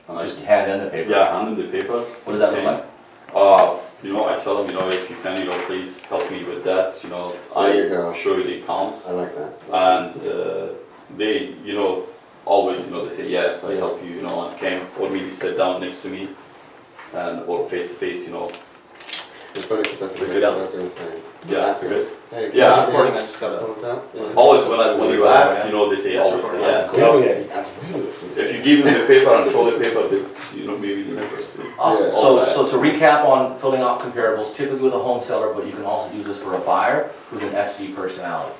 And Just hand in the paper? yeah, hand them the paper. What does that look like? You know, I tell them, you know, if you can, you know, please help me with that. You know, There you go. I show you the accounts, I like that. and they, you know, always, you know, they say yes, I help you, you know, and can or maybe sit down next to me, and or face to face, you know. It's funny, that's Good what help. I was going to say. Yeah, That's good. Hey, Yeah. can you Recording, I just gotta. close out? Yeah. Always when you ask, you know, they say Yes, always say recording. yes. Okay. That's really If you give them the paper and show the paper, they, you know, maybe they never see. Awesome. Yeah. So to recap on filling out comparables, typically with a home seller, but you can also use this for a buyer who's an SC personality.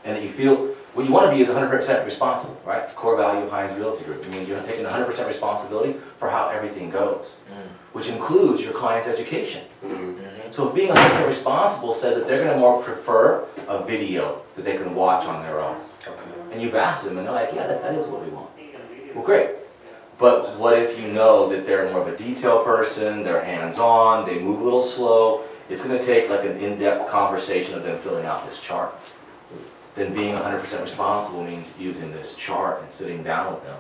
And that you feel, what you want to be is 100% responsible, right? It's core value of Heinz Realty Group. I mean, you're taking 100% responsibility for how everything goes, which includes your client's education. Mhm. So if being 100% responsible says that they're going to more prefer a video that they can watch on their own. Okay. And you've asked them and they're like, yeah, that is what we want. Well, great. But what if you know that they're more of a detail person, they're hands-on, they move a little slow, it's going to take like an in-depth conversation of them filling out this chart. Then being 100% responsible means using this chart and sitting down with them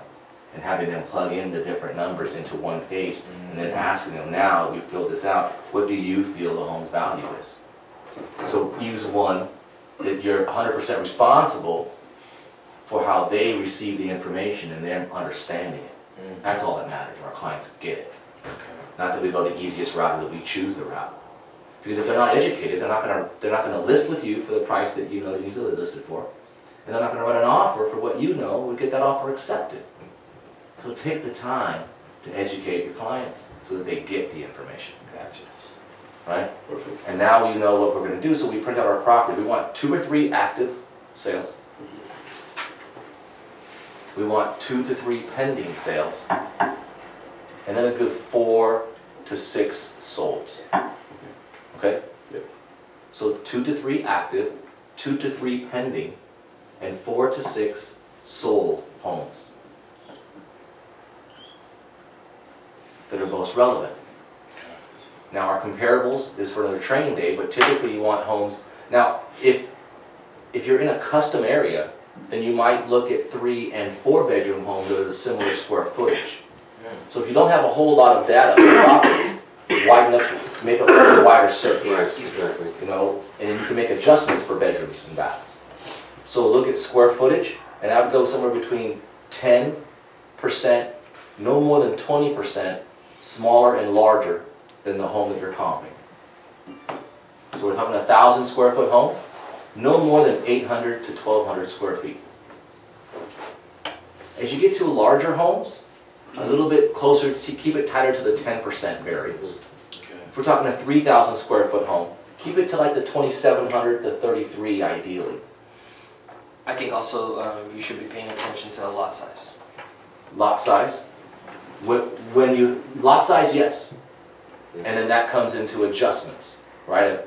and having them plug in the different numbers into one page and then asking them, now that we've filled this out, what do you feel the home's value is? So use one that you're 100% responsible for how they receive the information and them understanding it. That's all that matters. Our clients get it. Not that we go the easiest route, or that we choose the route. Because if they're not educated, they're not going to list with you for the price that you know they're easily listed for, and they're not going to run an offer for what you know would get that offer accepted. So take the time to educate your clients so that they get the information. Gotcha. Right? Perfect. And now we know what we're going to do, so we print out our property. We want 2 or 3 active sales. We want 2 to 3 pending sales. And then a good 4 to 6 solds. Okay? Yep. So 2 to 3 active, 2 to 3 pending, and 4 to 6 sold homes that are most relevant. Now our comparables is for another training day, but typically you want homes. Now if you're in a custom area, then you might look at 3 and 4 bedroom homes that are the similar square footage. So if you don't have a whole lot of data on property, widen up, make a wider search. Right, exactly. You know, and then you can make adjustments for bedrooms and baths. So look at square footage, and I would go somewhere between 10%, no more than 20% smaller and larger than the home that you're comping. So we're talking 1,000 square foot home, no more than 800 to 1,200 square feet. As you get to larger homes, a little bit closer, to keep it tighter to the 10% variance. If we're talking a 3,000 square foot home, keep it to like the 2,700 to 33 ideally. I think also you should be paying attention to the lot size. Lot size, lot size, yes. And then that comes into adjustments, right? An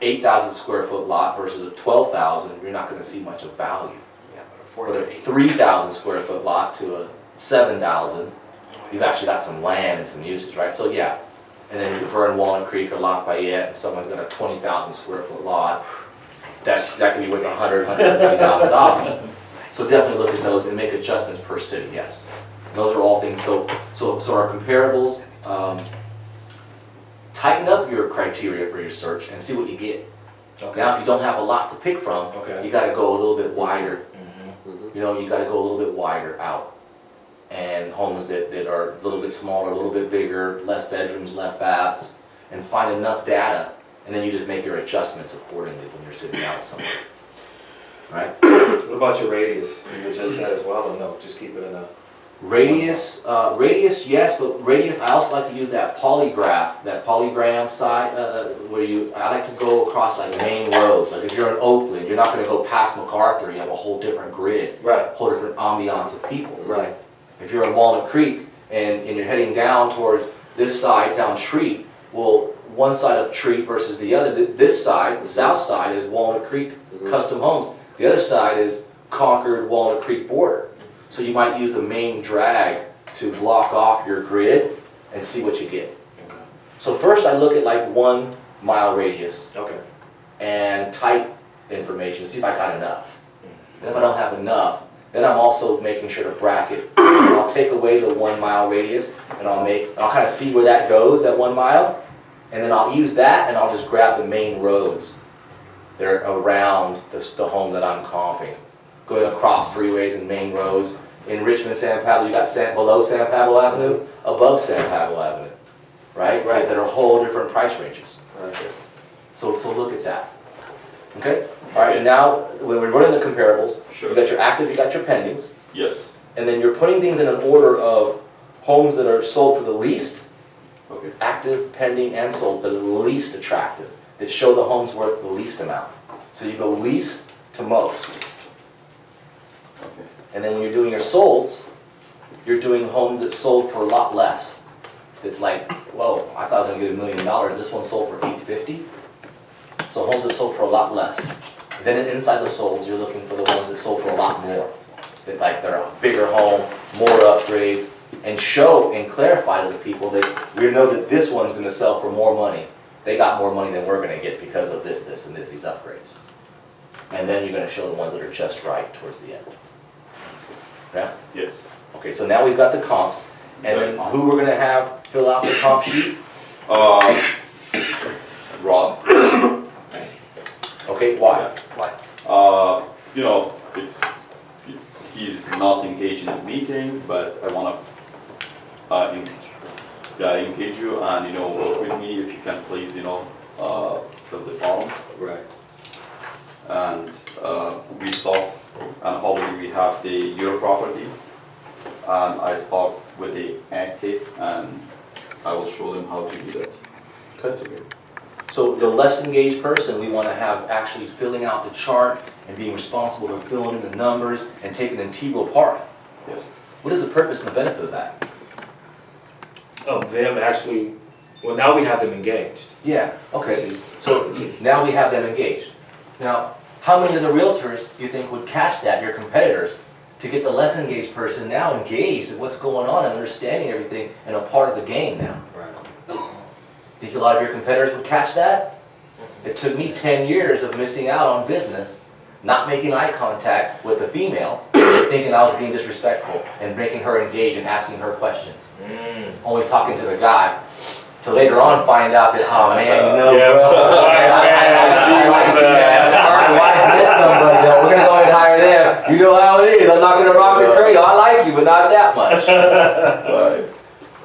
8,000 square foot lot versus a 12,000, you're not going to see much of value. Yeah, but a 4 But to a 8. 3,000 square foot lot to a 7,000, you've actually got some land and some usage, right? So yeah. And then if we're in Walnut Creek or Lafayette and someone's got a 20,000 square foot lot, that can be worth $150,000. So definitely look at those and make adjustments per city, yes. Those are all things, so our comparables, tighten up your criteria for your search and see what you get. Okay. Now if you don't have a lot to pick from, Okay. you gotta go a little bit wider. Mhm. You know, you gotta go a little bit wider out. And homes that are a little bit smaller, a little bit bigger, less bedrooms, less baths, and find enough data, and then you just make your adjustments accordingly when you're sitting down somewhere. Right? What about your radius? Can you adjust that as well, or no? Just keep it in a... Radius, yes, but radius, I also like to use that polygraph, that polygram side, where I like to go across like main roads. Like if you're in Oakland, you're not gonna go past MacArthur, you have a whole different grid, Right, whole different ambiance of people. right. If you're in Walnut Creek and you're heading down towards this side down Treat, well, one side of Treat versus the other, this side, the south side, is Walnut Creek custom homes. The other side is Concord Walnut Creek border. So you might use a main drag to block off your grid and see what you get. Okay. So first I look at like 1 mile radius Okay. and type information, see if I got enough. Then if I don't have enough, then I'm also making sure to bracket. I'll take away the 1 mile radius, and I'll kind of see where that goes, that 1 mile, and then I'll use that, and I'll just grab the main roads that are around the home that I'm comping. Going across freeways and main roads. In Richmond, San Pablo, you got below San Pablo Avenue, above San Pablo Avenue, right? Right. That are whole different price ranges. Right. So look at that. Okay? All right, and now when we're running the comparables, Sure. you got your active, you got your pendings, Yes. and then you're putting things in an order of homes that are sold for the least, Okay. active, pending, and sold, the least attractive, that show the home's worth the least amount. So you go least to most. Okay. And then when you're doing your solds, you're doing homes that sold for a lot less. It's like, whoa, I thought I was gonna get $1 million, this one sold for $850. So homes that sold for a lot less. Then inside the solds, you're looking for the ones that sold for a lot more. That like they're a bigger home, more upgrades, and show and clarify to the people that we know that this one's gonna sell for more money. They got more money than we're gonna get because of this, and these upgrades. And then you're gonna show the ones that are just right towards the end. Yeah? Yes. Okay, so now we've got the comps, and then who we're gonna have fill out the comp sheet? Rob. Okay, why? Why? You know, he's not engaged in the meeting, but I want to engage you and, you know, work with me if you can please, you know, fill the form. Right. And we thought, and already we have the your property, and I start with the active, and I will show them how to do that. Good. So the less engaged person, we want to have actually filling out the chart and being responsible for filling in the numbers and taking an integral part. Yes. What is the purpose and the benefit of that? Of them actually, well, now we have them engaged. Yeah, okay. See? So now we have them engaged. Now, how many of the realtors do you think would catch that, your competitors, to get the less engaged person now engaged in what's going on and understanding everything and a part of the game now? Right. Think a lot of your competitors would catch that? It took me 10 years of missing out on business, not making eye contact with a female, thinking I was being disrespectful and making her engage and asking her questions. Only talking to the guy, to later on find out that, oh man, you know, Yeah. my wife met somebody, though. We're going to go ahead and hire them. You know how it is. I'm not going to rock the cradle. I like you, but not that much. Right.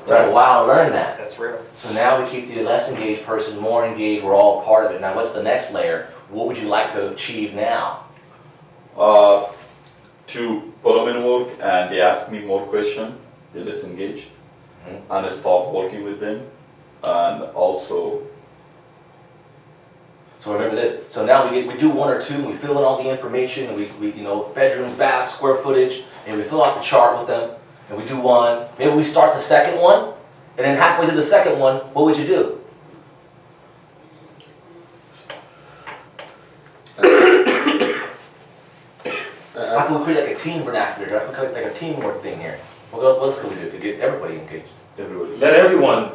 Took a while to learn that. That's real. So now we keep the less engaged person more engaged. We're all part of it. Now what's the next layer? What would you like to achieve now? To put them in work, and they ask me more questions, they less engaged, and I start working with them, and also. So remember this. So now we do 1 or 2, and we fill in all the information, and we you know, bedrooms, baths, square footage, and we fill out the chart with them, and we do 1. Maybe we start the second one, and then halfway through the second one, what would you do? How can we create like a team vernacular here? How can we create like a teamwork thing here? What else can we do to get everybody engaged? Everywhere. Let everyone,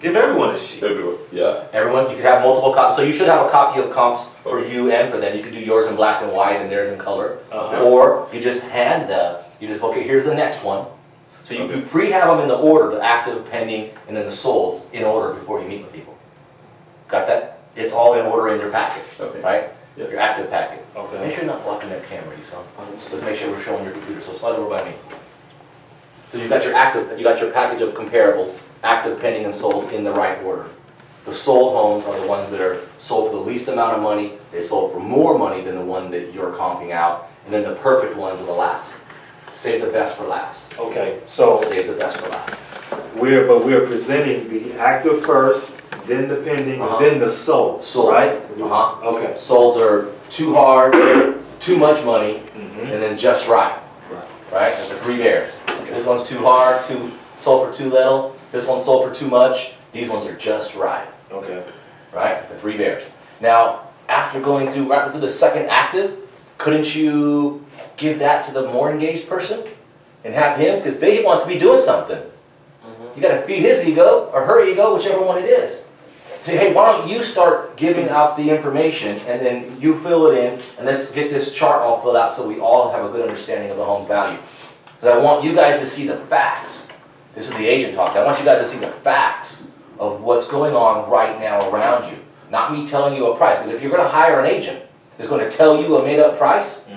give everyone a sheet. Everywhere. Yeah. Everyone, you could have multiple copies. So you should have a copy of comps for you and for them. You could do yours in black and white and theirs in color. Or you just okay, here's the next one. So you pre-have them in the order, the active, pending, and then the solds in order before you meet with people. Got that? It's all in order in your packet, Okay. right? Yes. Your active packet. Okay. Make sure you're not blocking that camera, you son. Let's make sure we're showing your computer. So slide over by me. So you got your package of comparables, active, pending, and sold in the right order. The sold homes are the ones that are sold for the least amount of money. They sold for more money than the one that you're comping out. And then the perfect ones are the last. Save the best for last. Okay, so Save the best for last. we're presenting the active first, then the pending, and then the sold, Sold. right? Okay. Okay. Solds are too hard, too much money, Mhm. and then just right. Right. Right? That's the 3 bears. Okay, this one's too hard, sold for too little. This one's sold for too much. These ones are just right. Okay. Right? The 3 bears. Now, after going through right through the second active, couldn't you give that to the more engaged person and have him, because he wants to be doing something. You got to feed his ego or her ego, whichever one it is. say, hey, why don't you start giving out the information and then you fill it in and let's get this chart all filled out so we all have a good understanding of the home's value. Because I want you guys to see the facts. This is the agent talking. I want you guys to see the facts of what's going on right now around you. Not me telling you a price. Because if you're going to hire an agent that's going to tell you a made-up price,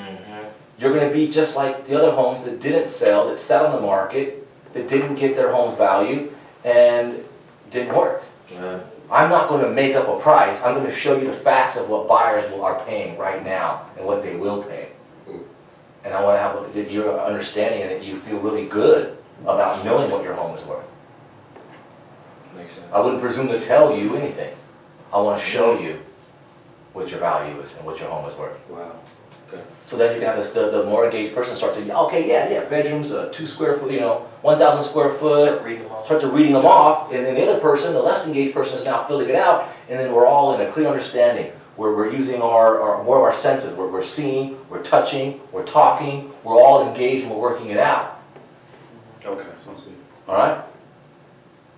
you're going to be just like the other homes that didn't sell, that sat on the market, that didn't get their home's value, and didn't work. I'm not going to make up a price. I'm going to show you the facts of what buyers are paying right now and what they will pay. And I want to have that you're understanding and that you feel really good about knowing what your home is worth. Makes sense. I wouldn't presume to tell you anything. I want to show you what your value is and what your home is worth. Wow. Okay. So then you can have the more engaged person start to, okay, yeah, bedrooms, 2 square foot, 1,000 square foot. Start reading them all. Start to reading them off, and then the other person, the less engaged person, is now filling it out, and then we're all in a clear understanding where we're using more of our senses. We're seeing, we're touching, we're talking, we're all engaged and we're working it out. Okay, sounds good. All right?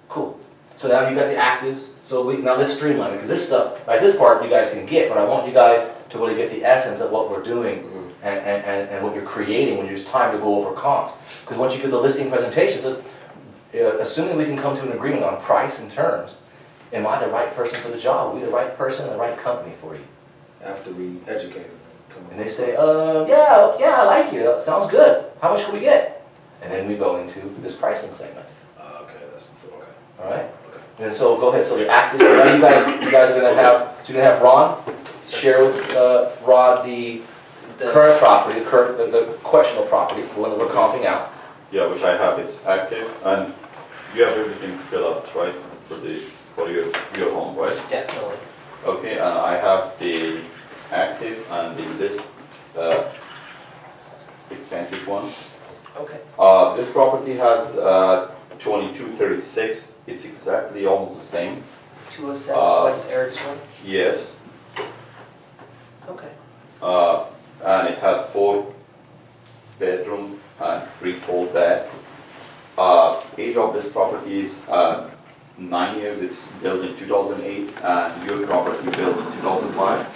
Cool. So now you got the actives. So now let's streamline it, because this stuff, like this part, you guys can get, but I want you guys to really get the essence of what we're doing and what you're creating when it's time to go over comps. Because once you get the listing presentation, it says, assuming we can come to an agreement on price and terms, am I the right person for the job? Are we the right person and the right company for you? After we educate them. And they say, yeah, I like you. That sounds good. How much can we get? And then we go into this pricing segment. Okay, that's okay. All right? And so go ahead. So the active. Now you guys are gonna have. So you're gonna have Ron share with Rod the current property, the questionable property, the one that we're comping out. Yeah, which I have, it's active, and you have everything filled out, right, for your home, right? Definitely. Okay, and I have the active and the list expensive one. Okay. This property has 2236. It's exactly almost the same. 206 West Eric's Road. Yes, Okay. and it has 4 bedroom and 3 full bed. Age of this property is 9 years. It's built in 2008, and your property built in 2005.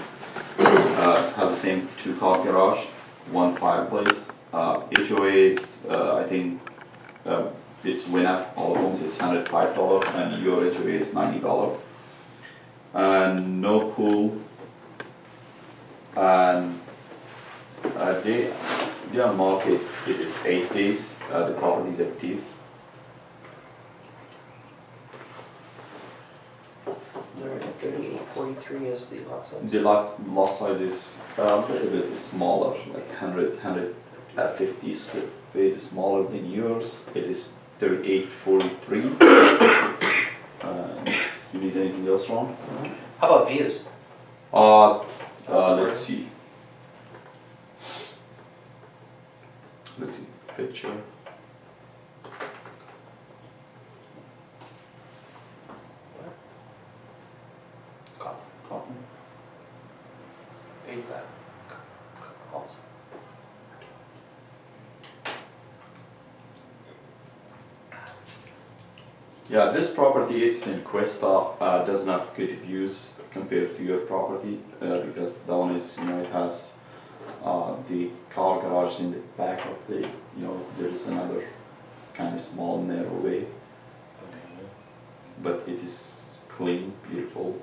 Has the same 2-car garage, 1 fireplace. HOAs, I think it's winner. All of them it's $105, and your HOA is $90. And no pool. And they on market. It is 8 days. The property is active. 3843 is the lot size. The lot size is a little bit smaller, like 150 square feet smaller than yours. It is 3843. You need anything else, Ron? How about views? Let's see. Let's see. Picture. Coffee. There you go. Also. Yeah, this property, it's in Cuesta, doesn't have good views compared to your property because that one is, it has the car garage in the back of the, there's another kind of small narrow way, but it is clean, beautiful.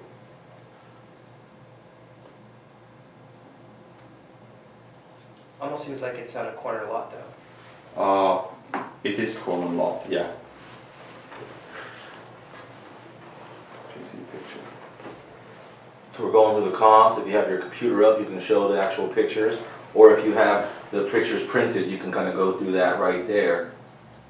Almost seems like it's on a corner lot though. It is corner lot, yeah. See picture. So we're going through the comps. If you have your computer up, you can show the actual pictures. Or if you have the pictures printed, you can kind of go through that right there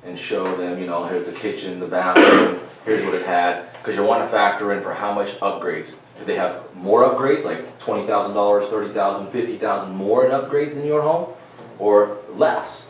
and show them, here's the kitchen, the bathroom, here's what it had. Because you want to factor in for how much upgrades. Do they have more upgrades, like $20,000, $30,000, $50,000 more in upgrades in your home? Or less?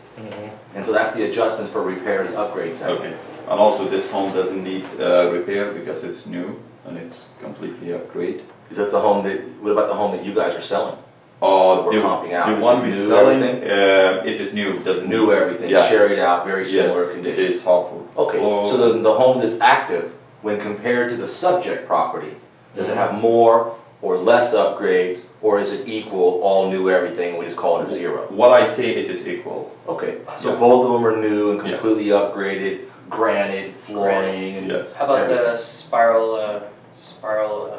And so that's the adjustments for repairs, upgrades. Okay. And also this home doesn't need repair because it's new and it's completely upgrade. Is that the home what about the home that you guys are selling? The comping out. The Is one it we're new selling, everything? it is new, doesn't New need- everything, Yeah. carried out, very similar Yes, condition. it is helpful. Okay, so the home that's active, when compared to the subject property, Does it have more or less upgrades, or is it equal, all new everything, and we just call it a zero? What I say, it is equal. Okay, so Yeah. both of them are new and Yes. completely upgraded, granite, flooring, and Yes. How about everything. the spiral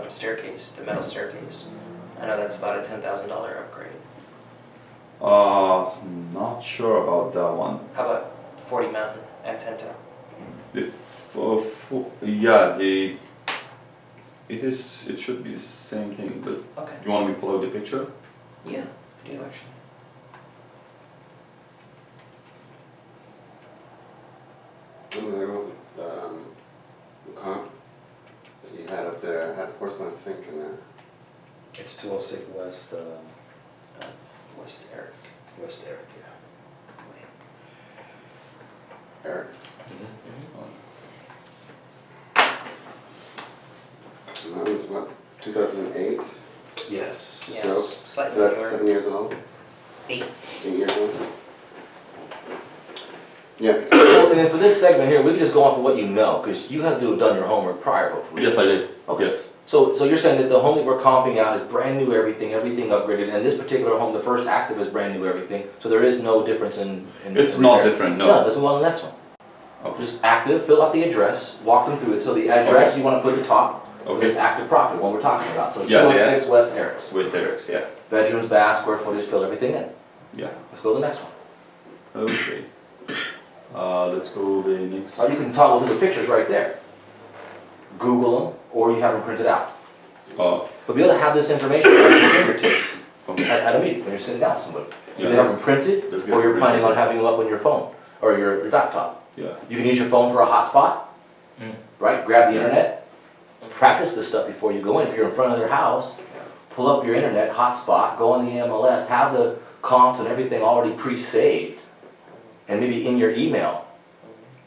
staircase, the metal staircase? I know that's about a $10,000 upgrade. Not sure about that one. How about 40 Mountain at Tenta? Yeah, it should be the same thing, but Okay. you want me to pull out the picture? Yeah, I do actually. Remember the comp that you had up there, had a porcelain sink in there. It's 206 West, West Eric. West Eric, Eric. And that was what, 2008? Yes. Yeah, So- slightly So that's newer. 7 years old? 8. 8 years old? Yeah. Well, and then for this segment here, we can just go off of what you know, because you have to have done your homework prior, hopefully. Yes, I did. Okay. Yes. So you're saying that the home that we're comping out is brand new everything upgraded, and this particular home, the first active is brand new everything, so there is no difference in It's in not repair? different, no. No, let's move on to the next one. Okay. Just active, fill out the address, walk them through it. So the address you want to put at the top is Okay. active property, one we're talking about. So Yeah, 206 West Eric's. With Eric's, yeah. Bedrooms, bath, square footage, fill everything in. Yeah. Let's go to the next one. Okay. Let's go the next. Or you can toggle through the pictures right there. Google them, or you have them printed out. But be able to have this information at your fingertips Okay. at a meeting when you're sitting down with somebody. Yeah, You have let's- them printed, let's get or you're it planning on printed. having them up on your phone or your laptop. Yeah. You can use your phone for a hotspot, right? Grab the Yeah. internet, practice this stuff before you go in. If you're in front of their house, pull up your internet hotspot, go on the MLS, have the comps and everything already pre-saved, and maybe in your email,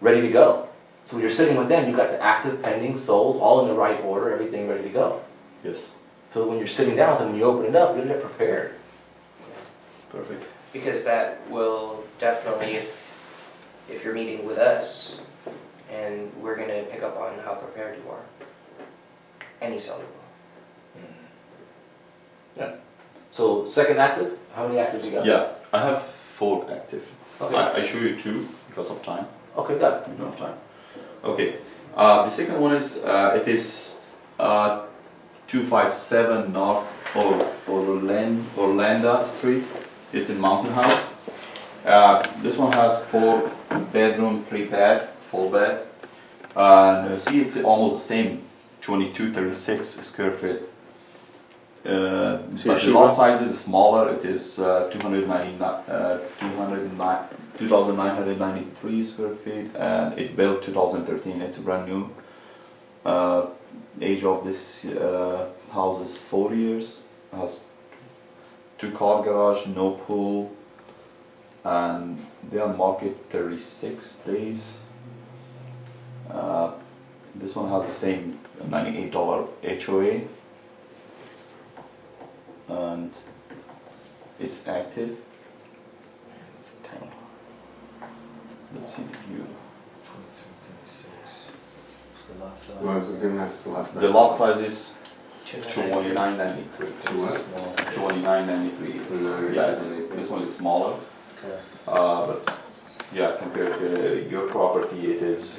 ready to go. So when you're sitting with them, you've got the active, pending, sold, all in the right order, everything ready to go. Yes. So when you're sitting down with them and you open it up, you'll get prepared. Perfect. Because that will definitely, if you're meeting with us, and we're gonna pick up on how prepared you are. Any seller will. So second active, how many actives you got? Yeah, I have 4 active. Okay. I show you 2 because of time. Okay, done. We don't have time. Okay. The second one is it is 257 North Orlando Street. It's in Mountain House. This one has 4 bedroom, 3 bed, full bed. And see, it's almost the same, 2236 square feet. But the lot size is smaller. It is 2,993 square feet, and it built 2013. It's brand new. Age of this house is 4 years. Has 2-car garage, no pool, and they are market 36 days. This one has the same $98 HOA, and it's active. It's a tank. Let's see the view. Well, it's a good enough the last The lot size is 293. 2993. To what? 2993. Yeah, this one is smaller. Okay. But yeah, compared to your property, it is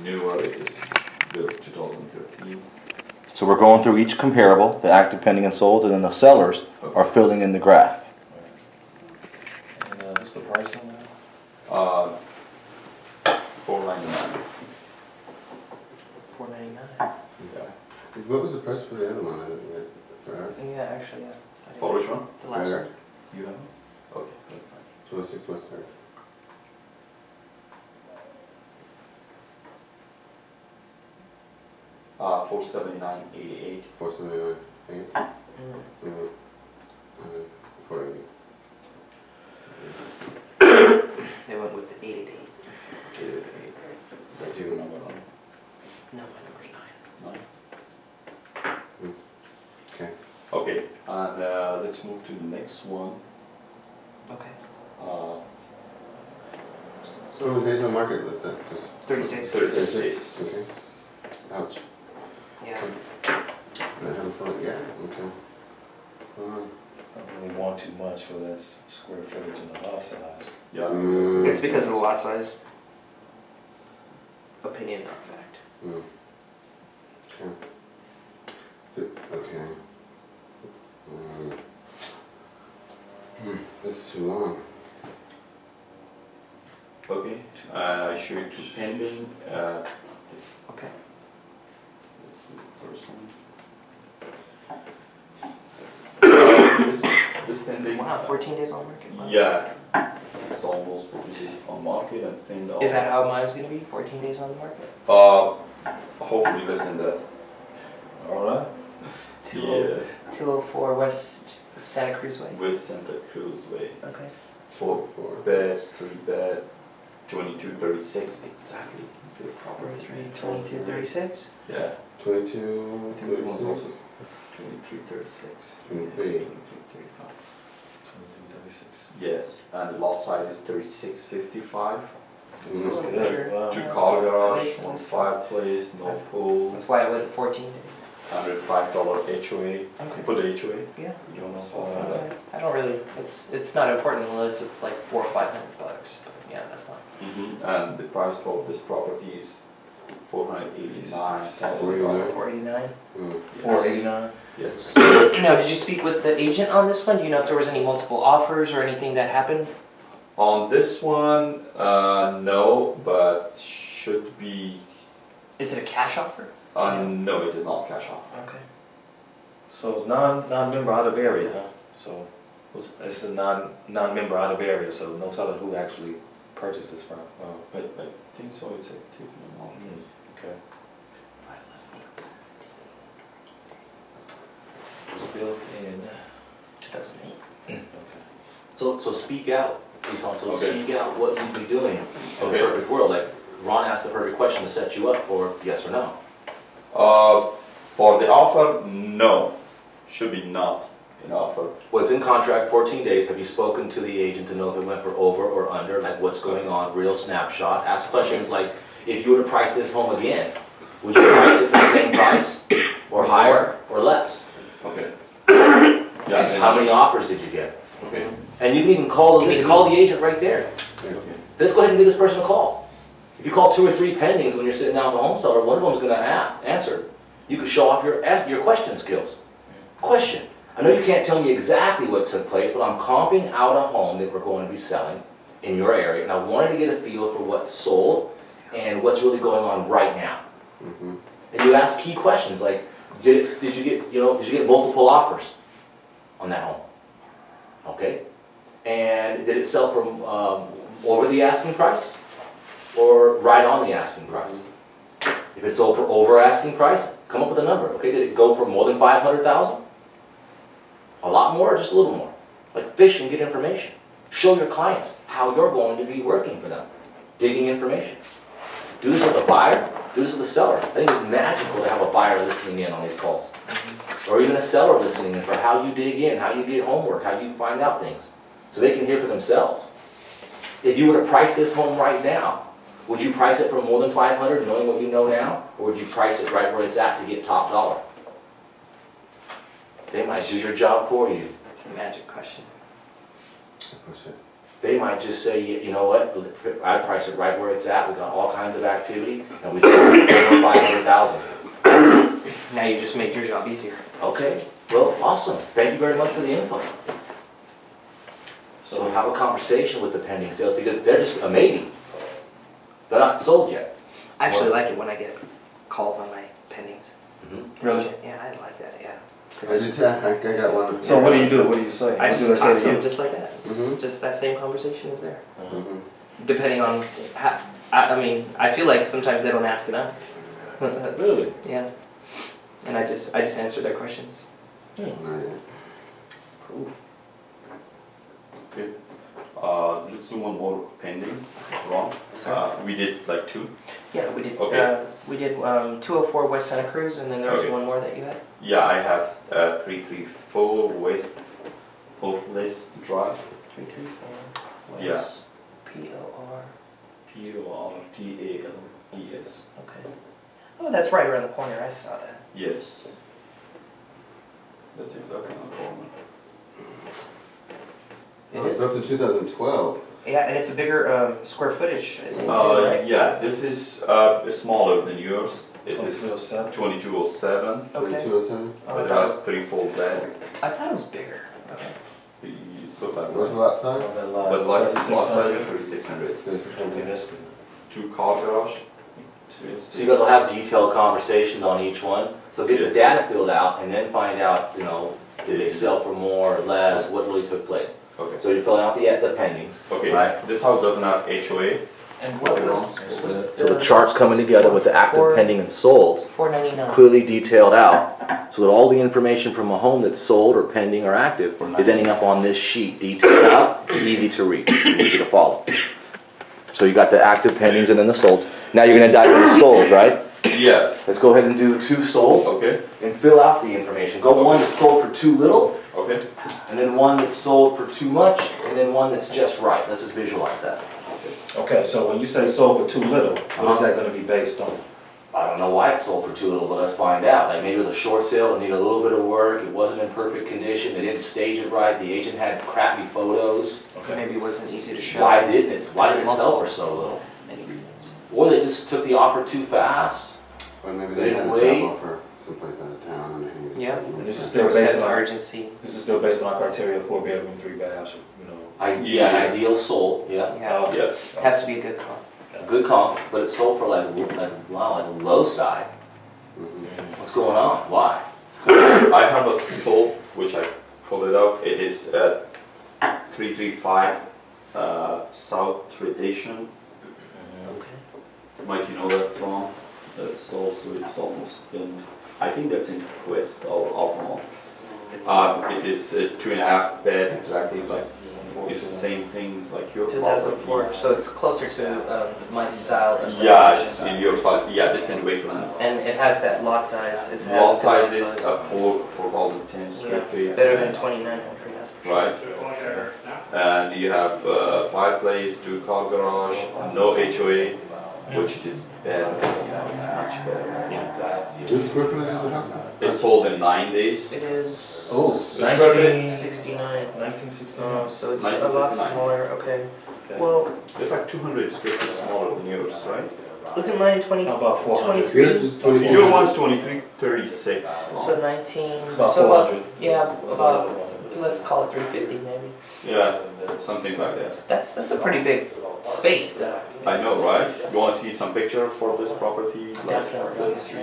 newer. It is built 2013. So we're going through each comparable, the active, pending, and sold, and then the sellers are filling in the graph. And what's the price on that? $499. $499. Yeah. What was the price for the other one? I didn't get for ours? Yeah, actually, yeah. For which one? The last Fair. one. You have it? Okay, that's fine. 206 West Eric. $479.88. 479. Thank you. So, 480. They went with the 888. That's even number No, my number's 9. Okay. Okay, and let's move to the next one. Okay. So the days on market, what's that? Just 36. 36. Okay. Ouch. Yeah. that's all, yeah, okay. I don't really want too much for that square footage and the lot size. Yeah. Mm. It's because of the lot size. Opinion, not fact. Mm. Okay. Good, okay. This is too long. Okay. I show you two pending. Okay. Let's see the first one. This pending. Wow, 14 days on market. Wow. Yeah. It's almost 14 days on market and then Is that how mine's gonna be? 14 days on the market? hopefully less than that. All right. Yes. 204 West Santa Cruz Way. With Santa Cruz Way. Okay. 4 bed, 3 bed, 2236 exactly. To the property. 2236. Yeah. 22, I think that one's 36, also 2336. 23. 2335. 2336. Yes, and the lot size is 3655. So Mm. it's Good. bigger. Wow. Two car garage, Makes one sense. fireplace, no pool, That's why I went to 14 days. $105 HOA. Okay. Put the HOA. Yeah. You don't know That's how fine. that. I don't really. It's not important unless it's like $400 or $500. But yeah, that's fine. And the price for this property is $489,000. 489. Mm. 489. Yes. Now, did you speak with the agent on this one? Do you know if there was any multiple offers or anything that happened? On this one, no, but should be. Is it a cash offer? No, it is not cash offer. Okay. So non-member out of area, huh? So it's a non-member out of area, so no telling who actually purchased this from. I think so. It's active in the market. Okay. It was built in. 2008. Okay. So speak out, Isan, so Okay. speak out what you'd be doing in a Okay. perfect world. Like Ron asked the perfect question to set you up for yes or no. For the offer, no. Should be not an offer. Well, it's in contract, 14 days. Have you spoken to the agent to know if it went for over or under, like what's going on, real snapshot? Ask questions like, if you were to price this home again, would you price it for the same price, or higher, or less? Okay. Yeah. How many offers did you get? Okay. And you can even call the agent right there. Okay. Let's go ahead and give this person a call. If you call 2 or 3 pendings when you're sitting down with a home seller, one of them's going to answer. You could show off your question skills. Question. I know you can't tell me exactly what took place, but I'm comping out a home that we're going to be selling in your area, and I wanted to get a feel for what's sold and what's really going on right now. Mm-hmm. And you ask key questions like, did you get multiple offers on that home? Okay. And did it sell from over the asking price or right on the asking price? If it sold for over asking price, come up with a number. Okay, did it go for more than 500,000? A lot more or just a little more? Like fish and get information. Show your clients how you're going to be working for them. Digging information. Do this with a buyer, do this with a seller. I think it's magical to have a buyer listening in on these calls. Or even a seller listening in for how you dig in, how you get homework, how you find out things. So they can hear for themselves. If you were to price this home right now, would you price it for more than 500 knowing what you know now? Or would you price it right where it's at to get top dollar? They might do your job for you. That's a magic question. Push it. They might just say, you know what, I'd price it right where it's at. We got all kinds of activity, and we sell it for 500,000. Now you just made your job easier. Okay, well, awesome. Thank you very much for the info. So have a conversation with the pending sales because they're just a maybe. They're not sold yet. I actually like it when I get calls on my pendings. Really? Yeah, I like that, yeah. I did too. I got one. So what do you do? What do you say? I What do just they talk say to you? them just like that. Mhm. Just that same conversation is there. Mm-hmm. Depending on how, I mean, I feel like sometimes they don't ask enough. Really? Yeah. And I just answer their questions. Right. Cool. Okay. Let's do one more pending. Wrong. Sorry. We did like 2. Yeah, we did. Okay. We did 204 West Santa Cruz, and then there was Okay. one more that you had. Yeah, I have 334 West Hopeless Drive. 334 Yeah. West POR. PORTALES. Okay. Oh, that's right around the corner. I saw that. Yes. That's exactly on the corner. It It's is, up to 2012. yeah, and it's a bigger square footage, I think, too, right? Yeah, this is smaller than yours. It is 2207. 2207. Okay. 2207. Oh, I It thought, has 3-fold bed. I thought it was bigger. Okay. It's look like What's the lot size? but like lot size is 3600. 3600. Okay, that's good. 2-car garage. So you guys will have detailed conversations on each one. So get the Yes. data filled out and then find out, you know, did they sell for more or less, what really took place. Okay. So you're filling out the pendings. Okay. Right. This house doesn't have HOA. And what was So the chart's coming together with the active, pending, and sold, $499. clearly detailed out, so that all the information from a home that's sold or pending or active is ending up on this sheet, detailed out, easy to read, easy to follow. So you got the active pendings and then the solds. Now you're gonna dive into solds, right? Yes. Let's go ahead and do 2 solds Okay. and fill out the information. Go one that's sold for too little, Okay. and then one that's sold for too much, and then one that's just right. Let's just visualize that. Okay, so when you say sold for too little, what is that gonna be based on? I don't know why it sold for too little, but let's find out. Like maybe it was a short sale, it needed a little bit of work, it wasn't in perfect condition, they didn't stage it right, the agent had crappy photos. Okay. Maybe it wasn't easy to show. Why didn't it sell for so little? Many reasons. Or they just took the offer too fast. Or maybe they had a Wait. job offer someplace out of town and they needed Yeah. something. This is There was Based sense of on- urgency. This is still based on our criteria, 4-bedroom, 3 baths, you know. Yeah, Yes. ideal sold, yeah. Yeah. Yes. It has to be a good comp. Good comp, but it sold for like low side. Mhm. What's going on? Why? I have a sold which I pulled it up. It is at 335 South Tradition. Okay. Mike, you know that song? That's also it's almost in. I think that's in Quest or Altamont. It is a 2.5 bed exactly like. It's the same thing like your 2004, property. so it's closer to my style of Yeah, subdivision. it's in your style. Yeah, this in Wakeland. And it has that lot size. It has Lot a size good is a 4,010 square Yeah, feet. better than 2,900, that's for sure. Right. And you have fireplace, 2-car garage, no HOA, which is better. It's much better. What's the square footage of the house? It's sold in 9 days. It is Oh, 69. 1969. So it's a lot 1969. smaller, okay. Okay. Well, It's like 200 square feet smaller than yours, right? isn't mine 20, How about 400? 23? Yours is 24. Your one's 2336. So 19, It's about so about, 400. yeah, about, let's call it 350 maybe. Yeah, something like that. That's a pretty big space though. I know, right? You want to see some picture for this property? Definitely. Let's see.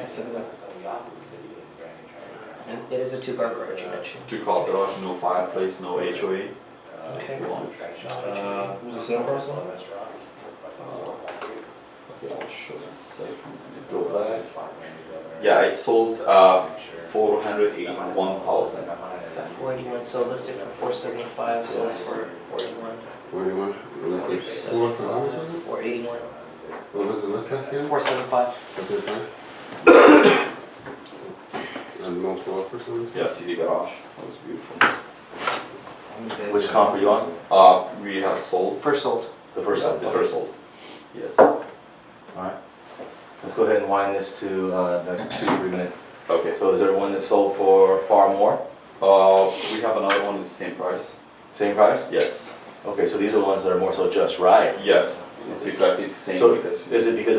And it is a 2-car garage you mentioned. 2-car garage, no fireplace, no HOA. Okay. Who's the salesperson? Okay, I'll show you in a second. Does it go back? Yeah, it sold 481,000. 481, so listed for 475, so it's for 41. 41. Listed for how much was it? 481, What was the list price again? 475. What's it fine? And multiple offers on this? Yeah, see the garage. That was beautiful. Which comp are you on? We have sold First sold. The first one. the first sold. Yes. Alright. Let's go ahead and wind this to like 2-3 minutes. Okay. So is there one that sold for far more? We have another one. It's the same price. Same price? Yes. Okay, so these are the ones that are more so just right. Yes. It's exactly the same So because is it because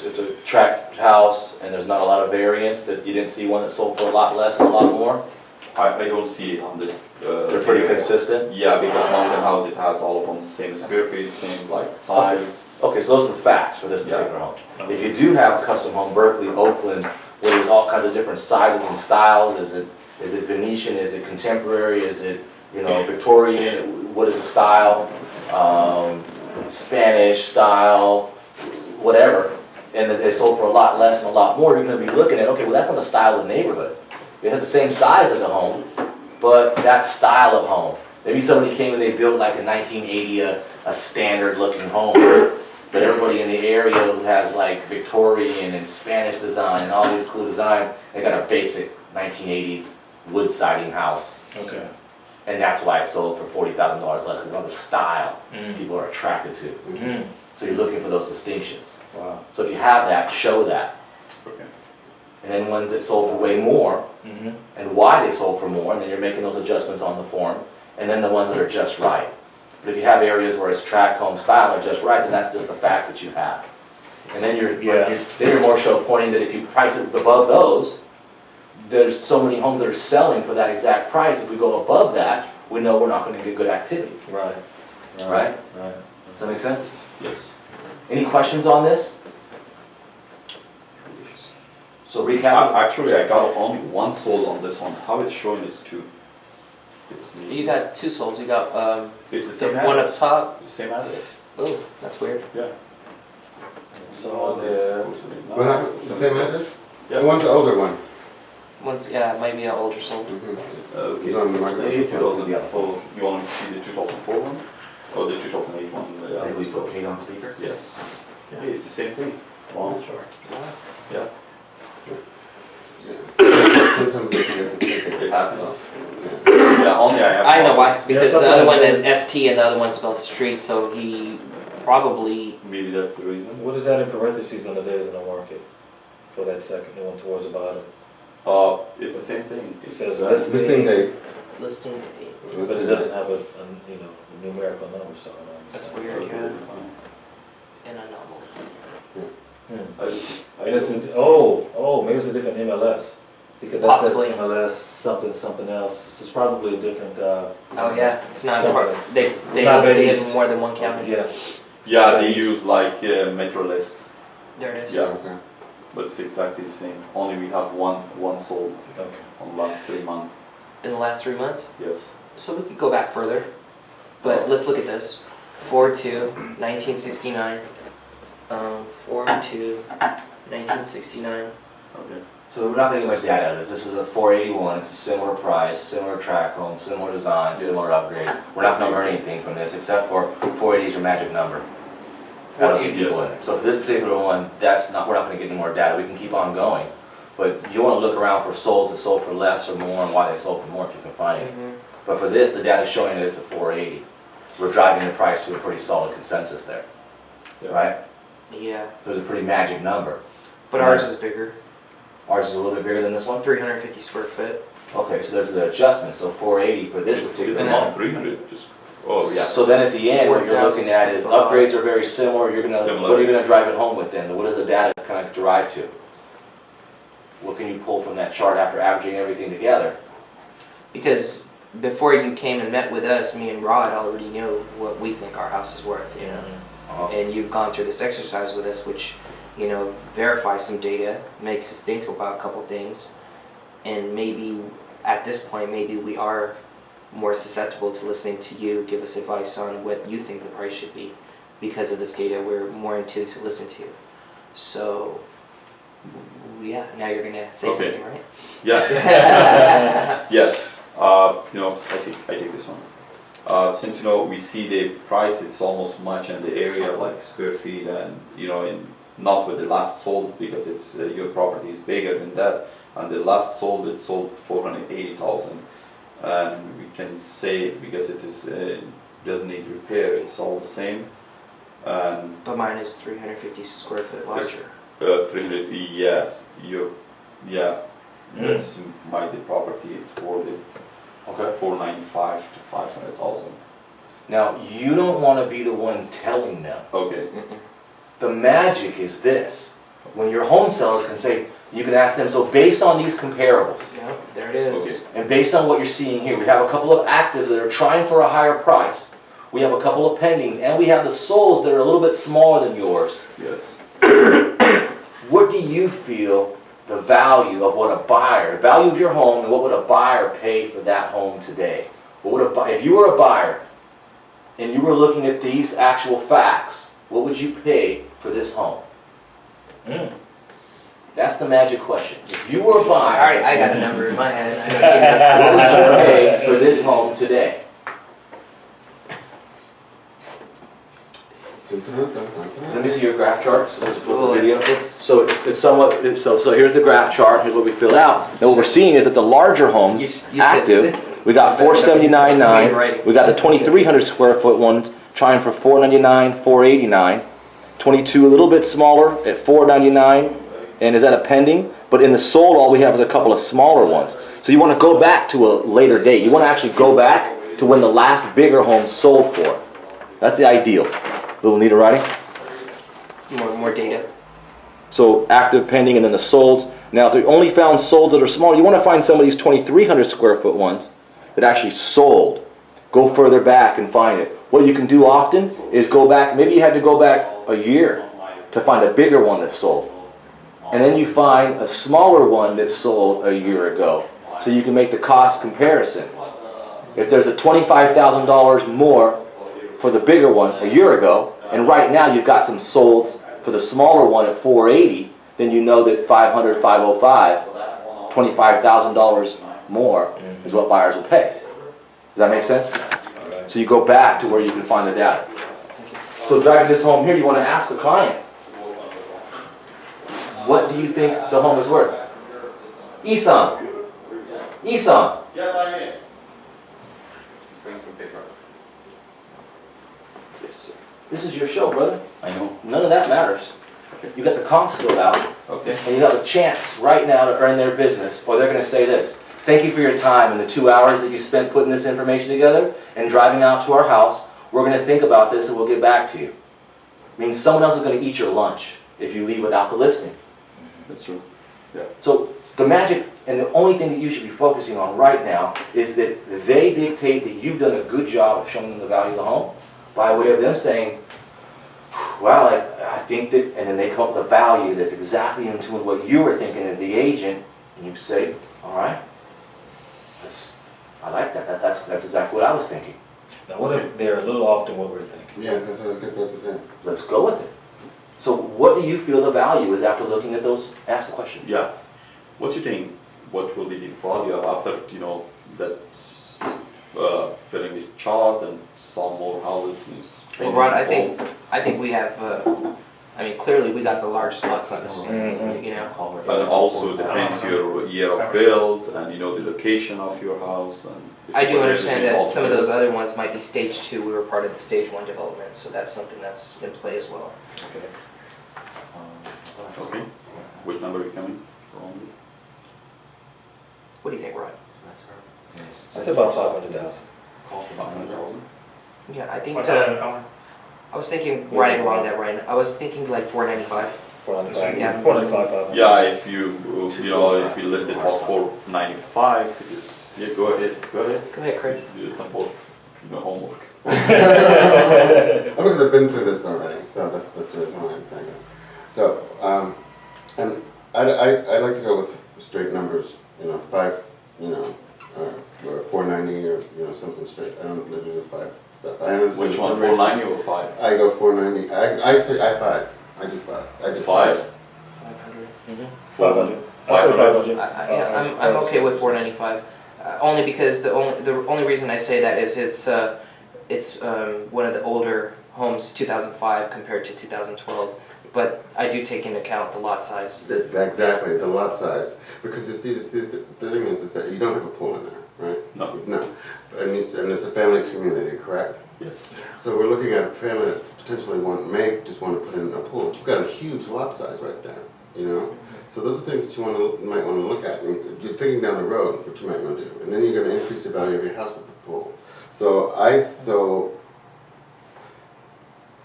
it's a tract house and there's not a lot of variance that you didn't see one that sold for a lot less and a lot more? I don't see it on this. They're pretty consistent? Yeah, because Mountain House it has all of them same square feet, same like size. Okay, so those are the facts for this Yeah. particular home. If you do have a custom home, Berkeley, Oakland, where there's all kinds of different sizes and styles, is it Venetian, is it contemporary, is it, you know, Victorian, what is the style? Spanish style, whatever, and that they sold for a lot less and a lot more, you're gonna be looking at, okay, well, that's not the style of the neighborhood. It has the same size of the home, but that style of home. Maybe somebody came and they built like in 1980 a standard looking home, but everybody in the area who has like Victorian and Spanish design and all these cool designs, they got a basic 1980s wood siding house. Okay. And that's why it sold for $40,000 less, because of the style Mm. people are attracted to. Mm. So you're looking for those distinctions. Wow. So if you have that, show that. Okay. and then ones that sold for way more, Mm-hmm. and why they sold for more, and then you're making those adjustments on the form, and then the ones that are just right. But if you have areas where it's tract home style or just right, then that's just the fact that you have. And then you're more so pointing that if you price it above those, there's so many homes that are selling for that exact price. If we go above that, we know we're not going to get good activity. Right. Right? Right. Does that make sense? Yes. Any questions on this? So recap. Actually, I got only one sold on this one. How it's showing is two. It's You got two souls. You got it's the the same one up address. top. Same address. Oh, that's weird. Yeah. So What happened? The same address? Yeah. The one's the older one. Once, yeah, it might be an older soul. Okay. It's on the market. Maybe 2004. You want to see the 2004 one or the 2008 one? I think we put Kate on speaker. Yes. Yeah, it's the same thing. Wow. Yeah. Yeah. Sometimes they forget to take it. It happens. Yeah. Yeah. Only I have. I know why. copies. Because Yeah, the other one something is ST and the other one spells street, so he probably. Maybe that's the reason. what is that in parentheses on the days in the market for that second one towards the bottom? It's the same thing. It says uh, listed. The thing they. Listing. But it doesn't have a numerical number, so. That's weird, yeah. An anomaly. And maybe it's a different MLS. Because that says Possibly. MLS something else. This is probably a different, Oh yeah, it's not Yeah. part. They not listed it based. in more than one county. yeah. Yeah, they use like Metro List, There it is. Yeah. Okay. but it's exactly the same. Only we have one sold Okay. on the last 3 months. In the last 3 months. Yes. So we could go back further, but let's look at this. 4/2/1969. 4/2/1969. Okay. So we're not going to get much data out of this. This is a 481. It's a similar price, similar track home, similar design, Yes. similar upgrade. We're not going to learn anything from this except for 480 is your magic number. That'll get people in it. So for this particular one, we're not going to get any more data. We can keep on going, but you want to look around for souls that sold for less or more and why they sold for more if you can find it. But for this, the data's showing that it's a 480. We're driving the price to a pretty solid consensus there, Yeah. right? Yeah, There's a pretty magic number. but ours is bigger. Ours is a little bit bigger than this one. 350 square foot. Okay, so there's the adjustment. So 480 for this It's particular Yeah. not 300. Just. Oh yeah. So then at the end, what you're looking at is 4,000 upgrades are very similar. You're gonna, Similar. what are you gonna drive it home with then? What does the data kind of derive to? What can you pull from that chart after averaging everything together? Because before you came and met with us, me and Rod already knew what we think our house is worth, you know. And you've gone through this exercise with us, which, you know, verifies some data, makes us think about a couple things, and maybe at this point, maybe we are more susceptible to listening to you give us advice on what you think the price should be. Because of this data, we're more in tune to listen to. So, yeah, now you're gonna say Okay. something, right? Yeah. Yes. You know, I take this one. Since you know we see the price, it's almost much in the area like square feet, and you know, not with the last sold because it's your property is bigger than that, and the last sold it sold 480,000, and we can say because it is doesn't need repair, it's all the same, and But mine is 350 square foot larger. 300. Yes, that's the property for the. Okay. 495 to 500,000. Now, you don't want to be the one telling them. Okay. The magic is this. When your home sellers can say, you can ask them, so based on these comparables, Yeah, there it is. Okay. and based on what you're seeing here, we have a couple of actives that are trying for a higher price. We have a couple of pendings, and we have the souls that are a little bit smaller than yours. Yes. What do you feel the value of what a buyer, the value of your home, and what would a buyer pay for that home today? What would if you were a buyer and you were looking at these actual facts, what would you pay for this home? That's the magic question. If you were a buyer, I got a number in my head. what would you pay for this home today? Let me see your graph chart. So let's go Well, to the video. it's So it's somewhat, so here's the graph chart, here's what we filled out. And what we're seeing is that the larger homes, You active, we got 479.9, we got the 2,300 square foot ones trying for 499, 489, 22 a little bit smaller at 499, and is at a pending, but in the sold, all we have is a couple of smaller ones. So you want to go back to a later date. You want to actually go back to when the last bigger home sold for. That's the ideal. Little Nita writing. More data. So active, pending, and then the solds. Now, if they only found solds that are small, you want to find some of these 2,300 square foot ones that actually sold. Go further back and find it. What you can do often is go back, maybe you had to go back a year to find a bigger one that sold. And then you find a smaller one that sold a year ago. So you can make the cost comparison. If there's a $25,000 more for the bigger one a year ago, and right now you've got some solds for the smaller one at $480, then you know that $500, $505, $25,000 more is what buyers will pay. Does that make sense? So you go back to where you can find the data. So driving this home here, you want to ask the client, what do you think the home is worth? Isan. Isan. Yes, I am. Bring some paper. Yes, sir. This is your show, brother. I know. None of that matters. You got the comps filled out, Okay. and you have a chance right now to earn their business, or they're going to say this. Thank you for your time and the 2 hours that you spent putting this information together and driving out to our house. We're going to think about this and we'll get back to you. It means someone else is going to eat your lunch if you leave without the listing. That's true. So the magic and the only thing that you should be focusing on right now is that they dictate that you've done a good job of showing them the value of the home by way of them saying, well, I think that, and then they come up with a value that's exactly in tune with what you were thinking as the agent, and you say, all right, I like that. That's exactly what I was thinking. Now, what if they're a little off than what we're thinking? Yeah, that's a good place to say. Let's go with it. So what do you feel the value is after looking at those? Ask the question. Yeah. What do you think? What will be the value after that filling the chart and some more houses? Well, Rod, I think we have. Clearly we got the largest lot size. You know. But also depends your year of build and the location of your house. And if I you do put understand everything that all some of those together. other ones might be stage 2. We were part of the stage 1 development, so that's something that's in play as well. Okay. Okay. Which number are you coming from? What do you think, Rod? That's about 500,000. 500,000. Yeah, I think. What's that an hour? I was thinking right along that right. I was thinking like 495. 495. Yeah. 495, 500. Yeah, if you list it for 495, it's go ahead. Go ahead, Chris. Do some more homework. Because I've been through this already, so that's the reason why I'm thinking. So, and I like to go with straight numbers. 5, or 490 or something straight. I don't live with 5 stuff. I haven't Which seen one, some 490 or 5? I go 490. I say I 5. I do 5. I do 5? 500. 500. I said 500. I'm okay with 495. Only because the only reason I say that is it's one of the older homes, 2005 compared to 2012. But I do take into account the lot size. Exactly, the lot size. Because the thing is that you don't have a pool in there, right? No. No. And it's a family community, correct? Yes. So we're looking at a family that potentially may just want to put in a pool. You've got a huge lot size right there, So those are things that you might want to look at. And you're thinking down the road what you might want to do. And then you're going to increase the value of your house with the pool.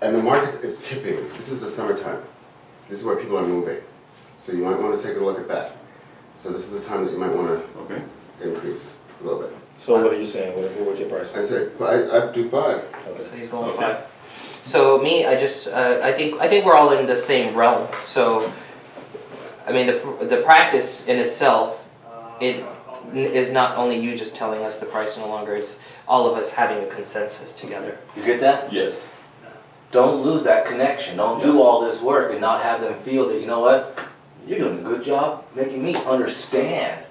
And the market is tipping. This is the summertime. This is where people are moving. So you might want to take a look at that. So this is the time that you might want Okay. to increase a little bit. So what are you saying? What would your price be? I say, I'd do 5. Okay. So he's going Okay. 5. So me, I just I think we're all in the same realm. So the practice in itself, it is not only you just telling us the price no longer. It's all of us having a consensus together. You get that? Yes. Don't lose that connection. Don't do all this work and not have them feel that, you know what, you're doing a good job making me understand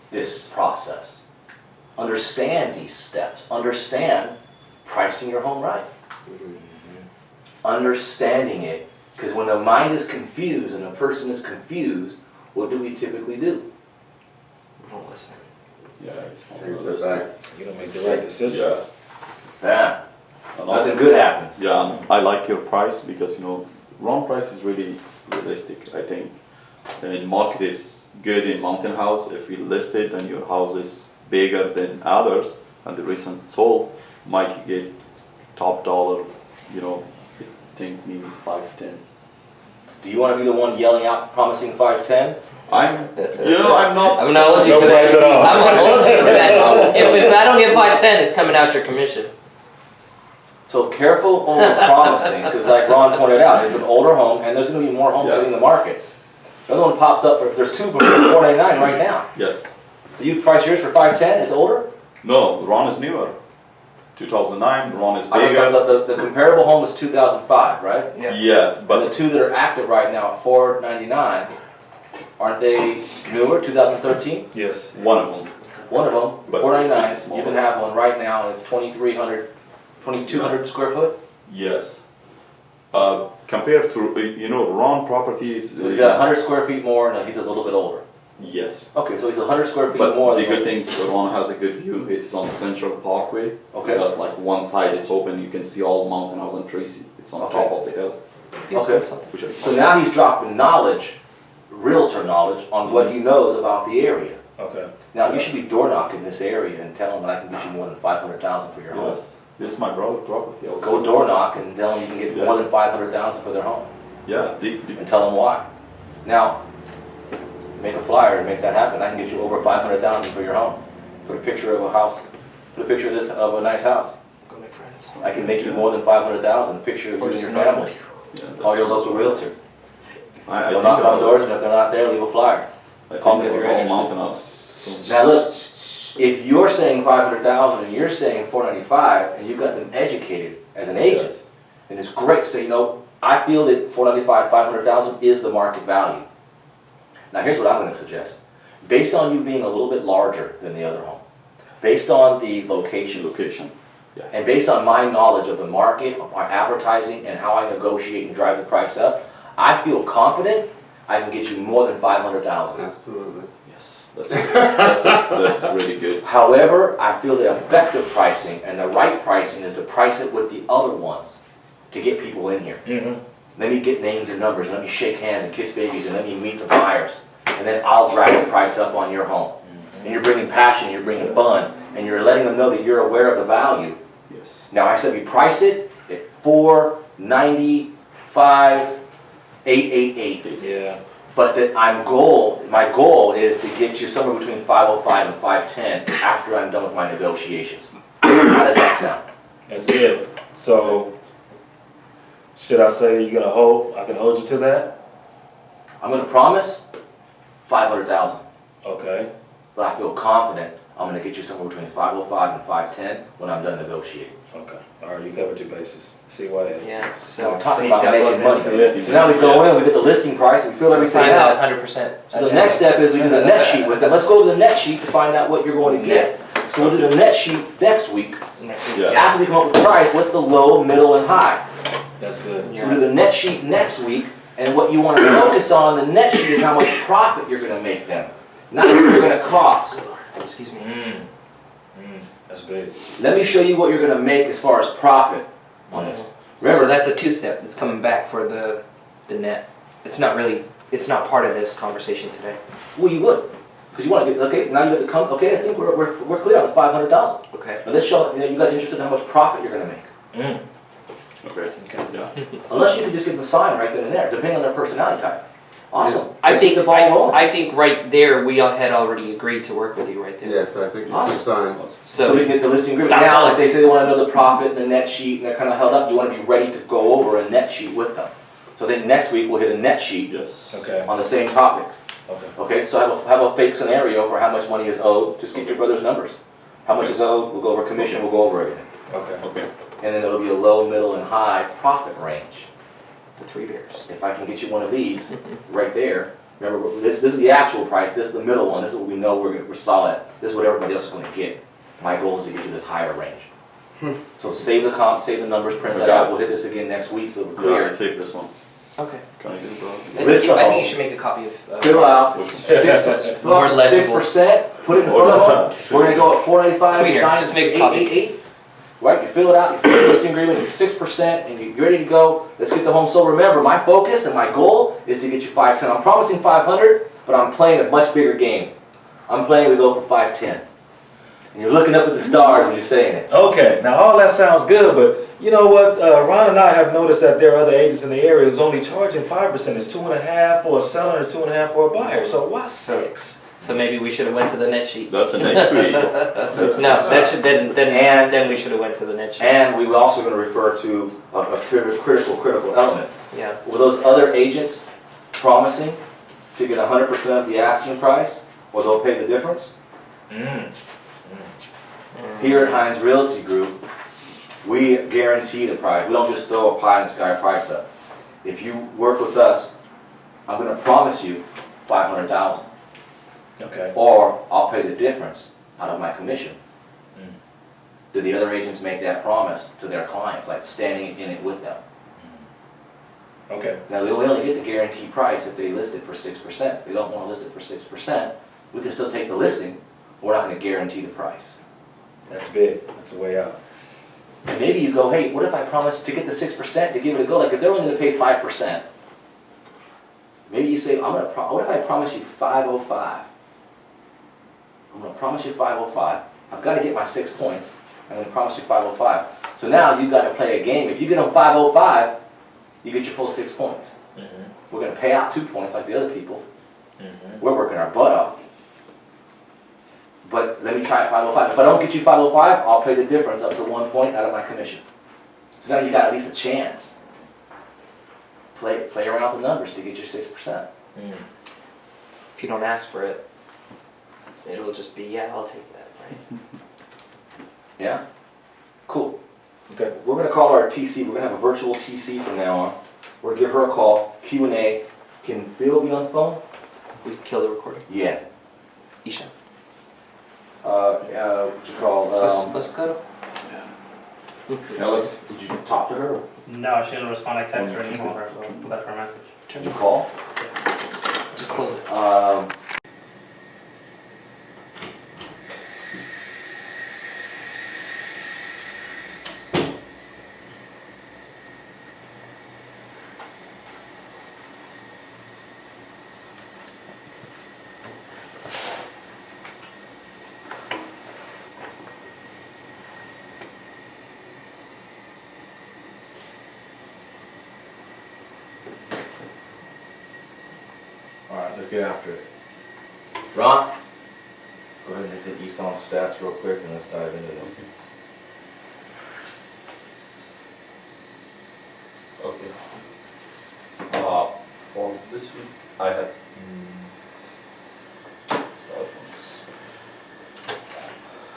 this process. Understand these steps. Understand pricing your home right. Understanding it. Because when the mind is confused and a person is confused, what do we typically do? We don't listen. Yeah. It's one Take a of step those back. You don't make the right decisions. Yeah. Yeah, And nothing also- good happens. Yeah, and I like your price because wrong price is really realistic, I think. the market is good in Mountain House. If we list it and your house is bigger than others and the recent sold, might get top dollar, you know, I think maybe 510. Do you want to be the one yelling out, promising 510? I'm not. I'm not allergic No to price that. at all. I'm allergic to that. If I don't get 510, it's coming out your commission. So careful over promising, because like Ron pointed out, it's an older home, and there's going to be more homes Yeah. hitting the market. Another one pops up for, there's two for $499 right now. Yes. You price yours for 510, it's older? No, Ron is newer. 2009. Ron is I bigger. mean, the comparable home is 2005, right? Yeah. Yes, But the but two that are active right now at $499, aren't they newer, 2013? Yes. one of them. One of them, But $499, it's smaller. you can have one right now, and it's 2,300, 2,200 square foot? Yes. Compared to Ron Properties. So he's got 100 square feet more, and he's a little bit older. Yes. Okay, so he's 100 square feet But more. the than good thing, Ron has a good view. It's on Central Parkway. Okay. That's like one side it's open. You can see all the Mountain House and Tracy. It's on Okay. top of the hill, Okay. which is So now he's dropping knowledge, realtor knowledge, on what he knows about the area. Okay. Now, you should be door knocking this area and tell him that I can get you more than 500,000 for your home. Yes. This is my brother's property. I was Go door knock and tell them you can get Yeah. more than 500,000 for their home, Yeah. and tell them why. Now, make a flyer and make that happen. I can get you over 500,000 for your home. Put a picture of a house. Put a picture of this of a nice house. Go make friends. I can make you more than 500,000. A picture of you Or and just your know some family. people. Yeah, Call your local realtor. I They'll think knock on I'll- doors, and if they're not there, leave a flyer. I Call think me if you're I'll call interested. Mountain House. Now look, if you're saying 500,000 and you're saying 495, and you've got them educated as an agent, then it's great to say, I feel that 495, 500,000 is the market value. Now here's what I'm going to suggest. Based on you being a little bit larger than the other home, based on the location, Location. Yeah. and based on my knowledge of the market, of my advertising, and how I negotiate and drive the price up, I feel confident I can get you more than 500,000. Absolutely. Yes. That's really good. However, I feel the effective pricing and the right pricing is to price it with the other ones to get people in here. Mm-hmm. Let me get names and numbers, and let me shake hands and kiss babies, and let me meet the buyers. And then I'll drag the price up on your home. And you're bringing passion, you're bringing fun, and you're letting them know that you're aware of the value. Yes. Now I said we price it at $495,888. Yeah. But that my goal is to get you somewhere between 505 and 510 after I'm done with my negotiations. How does that sound? That's good. So, should I say you're gonna hold? I can hold you to that. I'm going to promise 500,000, Okay. but I feel confident I'm going to get you somewhere between 505 and 510 when I'm done negotiating. Okay. All right. You covered your bases. See why? Yeah. Now So we're talking he's about got making both. money. So now we go in, we get the listing price, we fill So everything sign that out. 100%. So the next step is we do the net sheet with them. Let's go over the net sheet to find out what you're going to get. So we'll do the net sheet next week. Next week. Yeah. After we come up with the price, what's the low, middle, and high? That's good. So we do the net sheet next week, and what you want to focus on the net sheet is how much profit you're going to make them, not what you're going to cost. Excuse me. That's big. Let me show you what you're going to make as far as profit on this. Remember, that's a two-step. It's coming back for the net. It's not part of this conversation today. Well, you would, because you want to get, okay, now you got the okay, I think we're clear on the 500,000. Okay. Now let's show, you guys interested in how much profit you're going to make. Okay. Yeah. Unless you could just give them a sign right then and there, depending on their personality type. Awesome. I Let's think get the ball rolling. I think right there we all had already agreed to work with you right there. Yeah, so I think you Awesome. should sign. So we can get the listing agreement. Stop Now, selling. if they say they want to know the profit and the net sheet and they're kind of held up, you want to be ready to go over a net sheet with them. So then next week we'll hit a net sheet Yes. Okay. on the same topic. Okay. Okay, so have a fake scenario for how much money is owed. Just get your brother's numbers. How much is owed, we'll go over commission, we'll go over everything. Okay. Okay. And then it'll be a low, middle, and high profit range. The 3 bears. If I can get you one of these right there, remember this is the actual price, this is the middle one, this is what we know we're solid at. This is what everybody else is going to get. My goal is to get you this higher range. So save the comp, save the numbers, print that Okay. out. We'll hit this again next week so we're Clear. clear. I save this one. Okay. Can I get it, bro? I think you should make a copy of. Fill out Which- More legible. 6%, put it in front of them. We're going to go at 495, Cleaner. Just make a copy. right? You fill it out, you fill the listing agreement, it's 6%, and you're ready to go. Let's get the home sold. Remember, my focus and my goal is to get you 510. I'm promising 500, but I'm playing a much bigger game. I'm playing we go for 510. And you're looking up at the stars when you're saying it. Okay, now all that sounds good, but you know what? Ron and I have noticed that there are other agents in the area who's only charging 5%. It's 2.5 for a seller and 2.5 for a buyer. So why 6? So maybe we should have went to the net sheet. That's the next week. Then we should have went to the net sheet. And we were also going to refer to a critical element. Yeah. Were those other agents promising to get 100% of the asking price, or they'll pay the difference? Here at Hines Realty Group, we guarantee the price. We don't just throw a pie in the sky price up. If you work with us, I'm going to promise you $500,000, Okay. or I'll pay the difference out of my commission. Do the other agents make that promise to their clients, like standing in it with them? Okay. Now, we only get the guaranteed price if they list it for 6%. If they don't want to list it for 6%, we can still take the listing. We're not going to guarantee the price. That's big. That's a way out. And maybe you go, hey, what if I promise to get the 6% to give it a go? Like if they're only going to pay 5%, maybe you say, what if I promise you 505? I'm going to promise you 505. I've got to get my 6 points. I'm going to promise you 505. So now you've got to play a game. If you get them 505, you get your full 6 points. We're going to pay out 2 points like the other people. We're working our butt off. But let me try at 505. If I don't get you 505, I'll pay the difference up to 1 point out of my commission. So now you got at least a chance. Play around with the numbers to get your 6%. If you don't ask for it, it'll just be, yeah, I'll take that, right? Yeah? Cool. Okay. We're going to call our TC. We're going to have a virtual TC from now on. We're going to give her a call, Q&A. Can Bill be on the phone? We can kill the recording. Yeah. Isha. What you call? Let's go. Alex, did you talk to her? No, she didn't respond. I texted her and emailed her, so left her a message. Did you call? Just close it. Alright, let's get after it. Ron? Go ahead and let's hit ESON stats real quick and let's dive into them. Okay. For this week, I had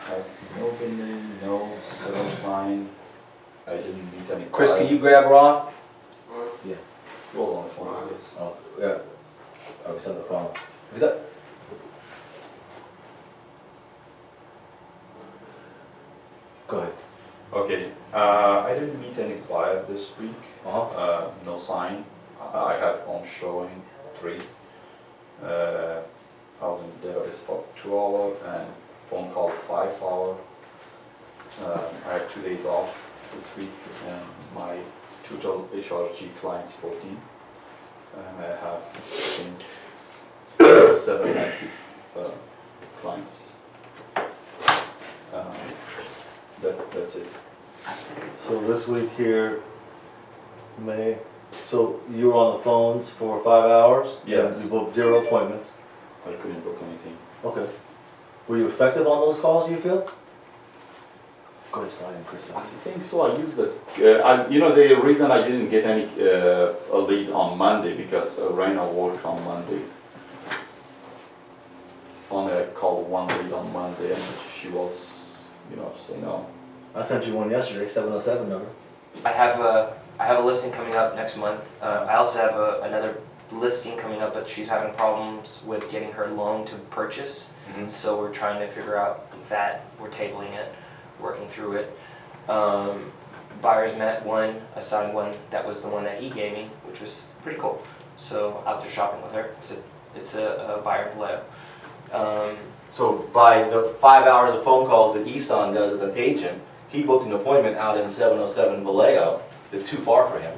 have no building, no seller sign. I didn't meet any. Chris, can you grab Ron? Yeah. He was on the phone, I guess. Oh, yeah. Oh, he's on the phone. Is that? Go ahead. Okay. I didn't meet any buyer this week. Uh-huh. No sign. I had on showing 3. I was in database for 2 hours and phone call 5 hours. I had 2 days off this week and my total HRG clients 14. And I have I think 7 active clients. That's it. So this week here, May, so you were on the phones for 5 hours? Yes. And you booked 0 appointments? I couldn't book anything. Okay. Were you effective on those calls, do you feel? Go ahead, slide in, Chris. I think so. I used it. The reason I didn't get any a lead on Monday because Raina worked on Monday. Only I called 1 lead on Monday and she was, saying no. I sent you one yesterday, 707 number. I have a listing coming up next month. I also have another listing coming up, but she's having problems with getting her loan to purchase. So we're trying to figure out that. We're tabling it, working through it. Buyers met one, assigned one. That was the one that he gave me, which was pretty cool. So out there shopping with her. It's a buyer in Vallejo. So by the 5 hours of phone calls that ESON does as an agent, he booked an appointment out in 707 Vallejo. It's too far for him,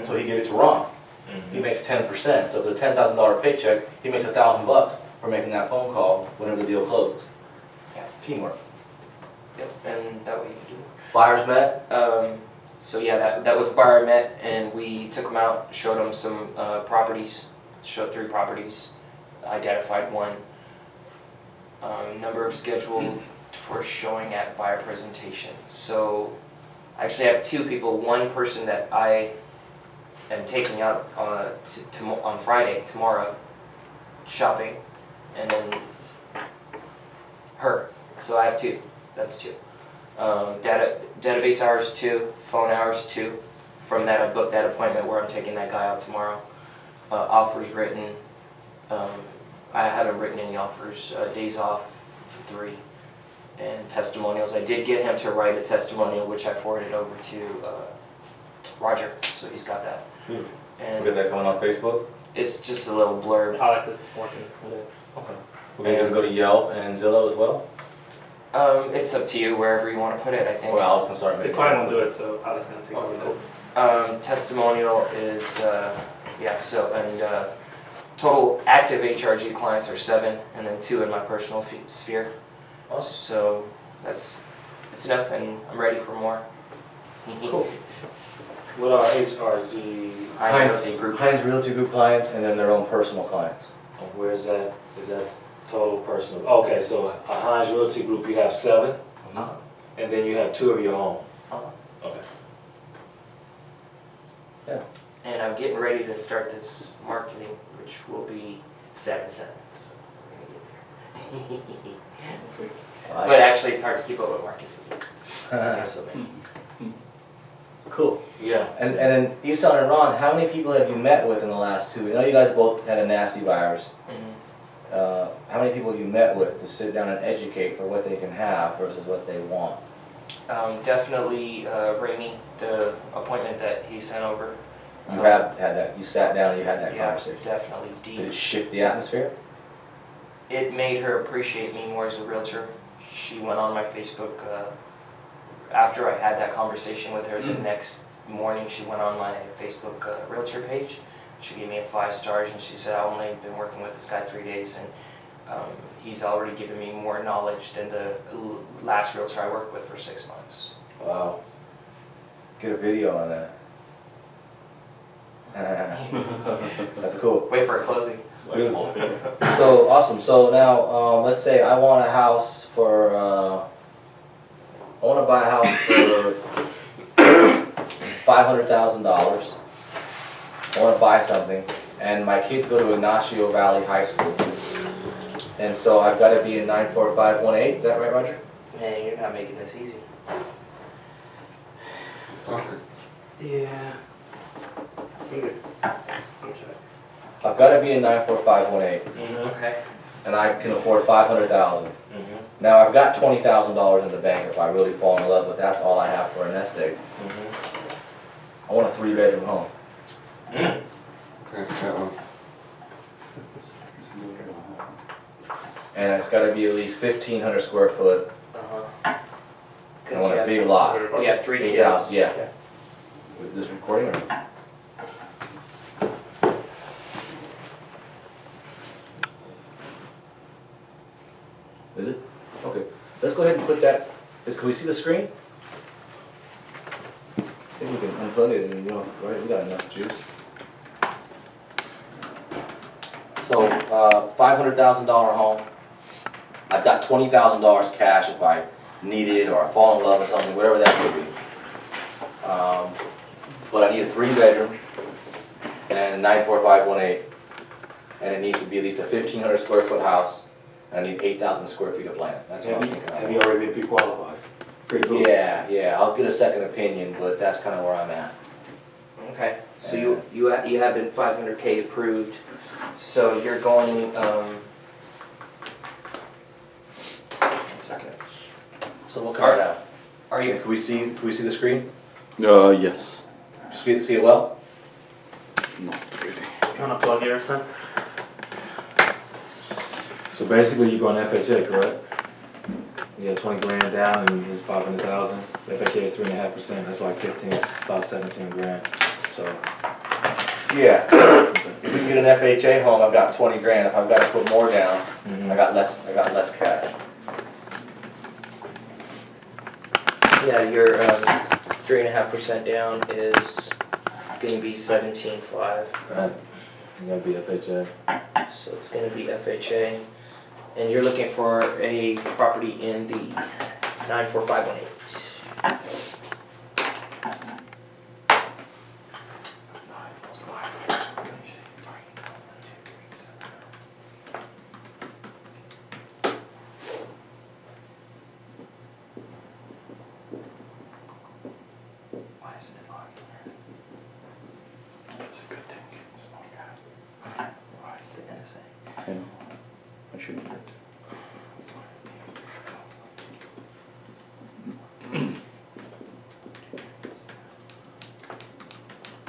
so he gave it to Ron. He makes 10%, so if it's a $10,000 paycheck, he makes $1,000 for making that phone call whenever the deal closes. Yeah. Teamwork. Yep, and that way you can do. Buyers met. So yeah, that was the buyer I met, and we took them out, showed them some properties, showed 3 properties, identified one. Number of scheduled for showing at buyer presentation. So I actually have 2 people. One person that I am taking out on Friday, tomorrow, shopping, and then her. So I have 2. That's 2. Database hours 2, phone hours 2. From that, I booked that appointment where I'm taking that guy out tomorrow. Offers written. I haven't written any offers. Days off 3. And testimonials. I did get him to write a testimonial, which I forwarded over to Roger, so he's got that. And We'll get that coming on Facebook. it's just a little blurb. Alex is working with it. Okay. We're gonna go to Yelp and Zillow as well. It's up to you wherever you want to put it. I think. Well, Alex can start The making. client won't do it, so Alex is gonna take over that. Testimonial is yeah. So and total active HRG clients are 7, and then 2 in my personal sphere. Awesome. So it's enough, and I'm ready for more. Cool. What are HRG? Heinz Group. Heinz Realty Group clients and then their own personal clients. Where is that? Is that total personal? Okay, so a Heinz Realty Group, you have 7, and then you have 2 of your own. Okay. And I'm getting ready to start this marketing, which will be 7/7. So we're gonna get there. But actually, it's hard to keep up with Marcus. There's so many. Cool. Yeah. And then Isan and Ron, how many people have you met with in the last 2 weeks? I know you guys both had a nasty virus. How many people have you met with to sit down and educate for what they can have versus what they want? Definitely Rainey, the appointment that he sent over. You have had that, you sat down and you had that Yeah, conversation. definitely Did deep. it shift the atmosphere? It made her appreciate me more as a realtor. She went on my Facebook after I had that conversation with her. The next morning, she went on my Facebook realtor page. She gave me a 5 stars, and she said, "I've only been working with this guy 3 days, and he's already given me more knowledge than the last realtor I worked with for 6 months." Wow. Get a video on that. That's cool. Wait for a closing. Beautiful. So, awesome. So now, let's say I want a house for, I want to buy a house for $500,000. I want to buy something, and my kids go to Ignacio Valley High School. And so I've got to be in 94518, is that right, Roger? Man, you're not making this easy. Okay. Yeah. I think it's, let me check. I've got to be in 94518, Okay. and I can afford $500,000. Now I've got $20,000 in the bank if I really fall in love, but that's all I have for a nest egg. I want a 3-bedroom home. Okay, that one. And it's got to be at least 1,500 square foot. I want a big lot. We have 3 Big kids. house, yeah. With this recording or? Is it? Okay. Let's go ahead and put that. Can we see the screen? I think we can unplug it and, right, we got enough juice. So, $500,000 home. I've got $20,000 cash if I need it or I fall in love with something, whatever that could be. But I need a 3-bedroom and 94518, and it needs to be at least a 1,500 square foot house. I need 8,000 square feet of land. That's what I'm thinking. Have you already been pre-qualified? Yeah. I'll get a second opinion, but that's kind of where I'm at. Okay. So you have been 500K approved. So you're going. 1 second. So we'll come down. Are you? Can we see the screen? Yes. See it well? Not really. You wanna plug your son? So basically, you're going FHA, correct? You got 20 grand down and it's 500,000. FHA is 3.5%. That's like 15, it's about 17 grand. So Yeah. If we can get an FHA home, I've got 20 grand. If I've got to put more down, I got less cash. Yeah, your 3.5% down is gonna be 17.5. right, you gotta be FHA. So it's gonna be FHA. And you're looking for a property in the 94518. Why isn't it logging in? That's a good thing. It's not bad. Why is the NSA? I know. I shouldn't do it.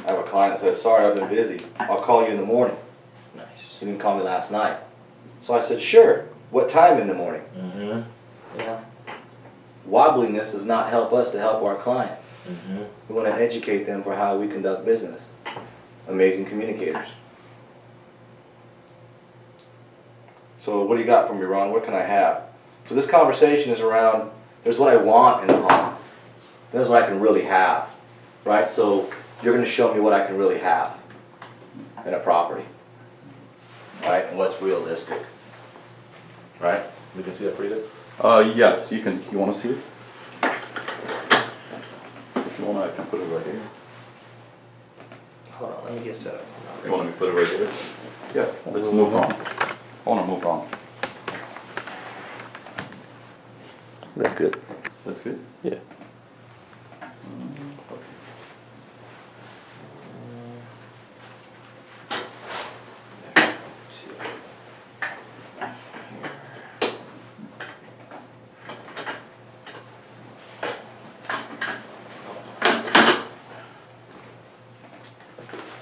I have a client that says, sorry, I've been busy. I'll call you in the morning. Nice. You didn't call me last night. So I said, sure. What time in the morning? Mm-hmm. Yeah. Wobbliness does not help us to help our clients. Mm-hmm. We want to educate them for how we conduct business. Amazing communicators. So what do you got for me, Ron? What can I have? So this conversation is around, there's what I want in the home. There's what I can really have, right? So you're going to show me what I can really have in a property, right? And what's realistic, right? We can see that pretty good. Yes, you can. You want to see it? If you want, I can put it right here. Hold on, let me get set up. You want me to put it right here? Yeah. Let's move on. I want to move on. That's good. That's good. Yeah.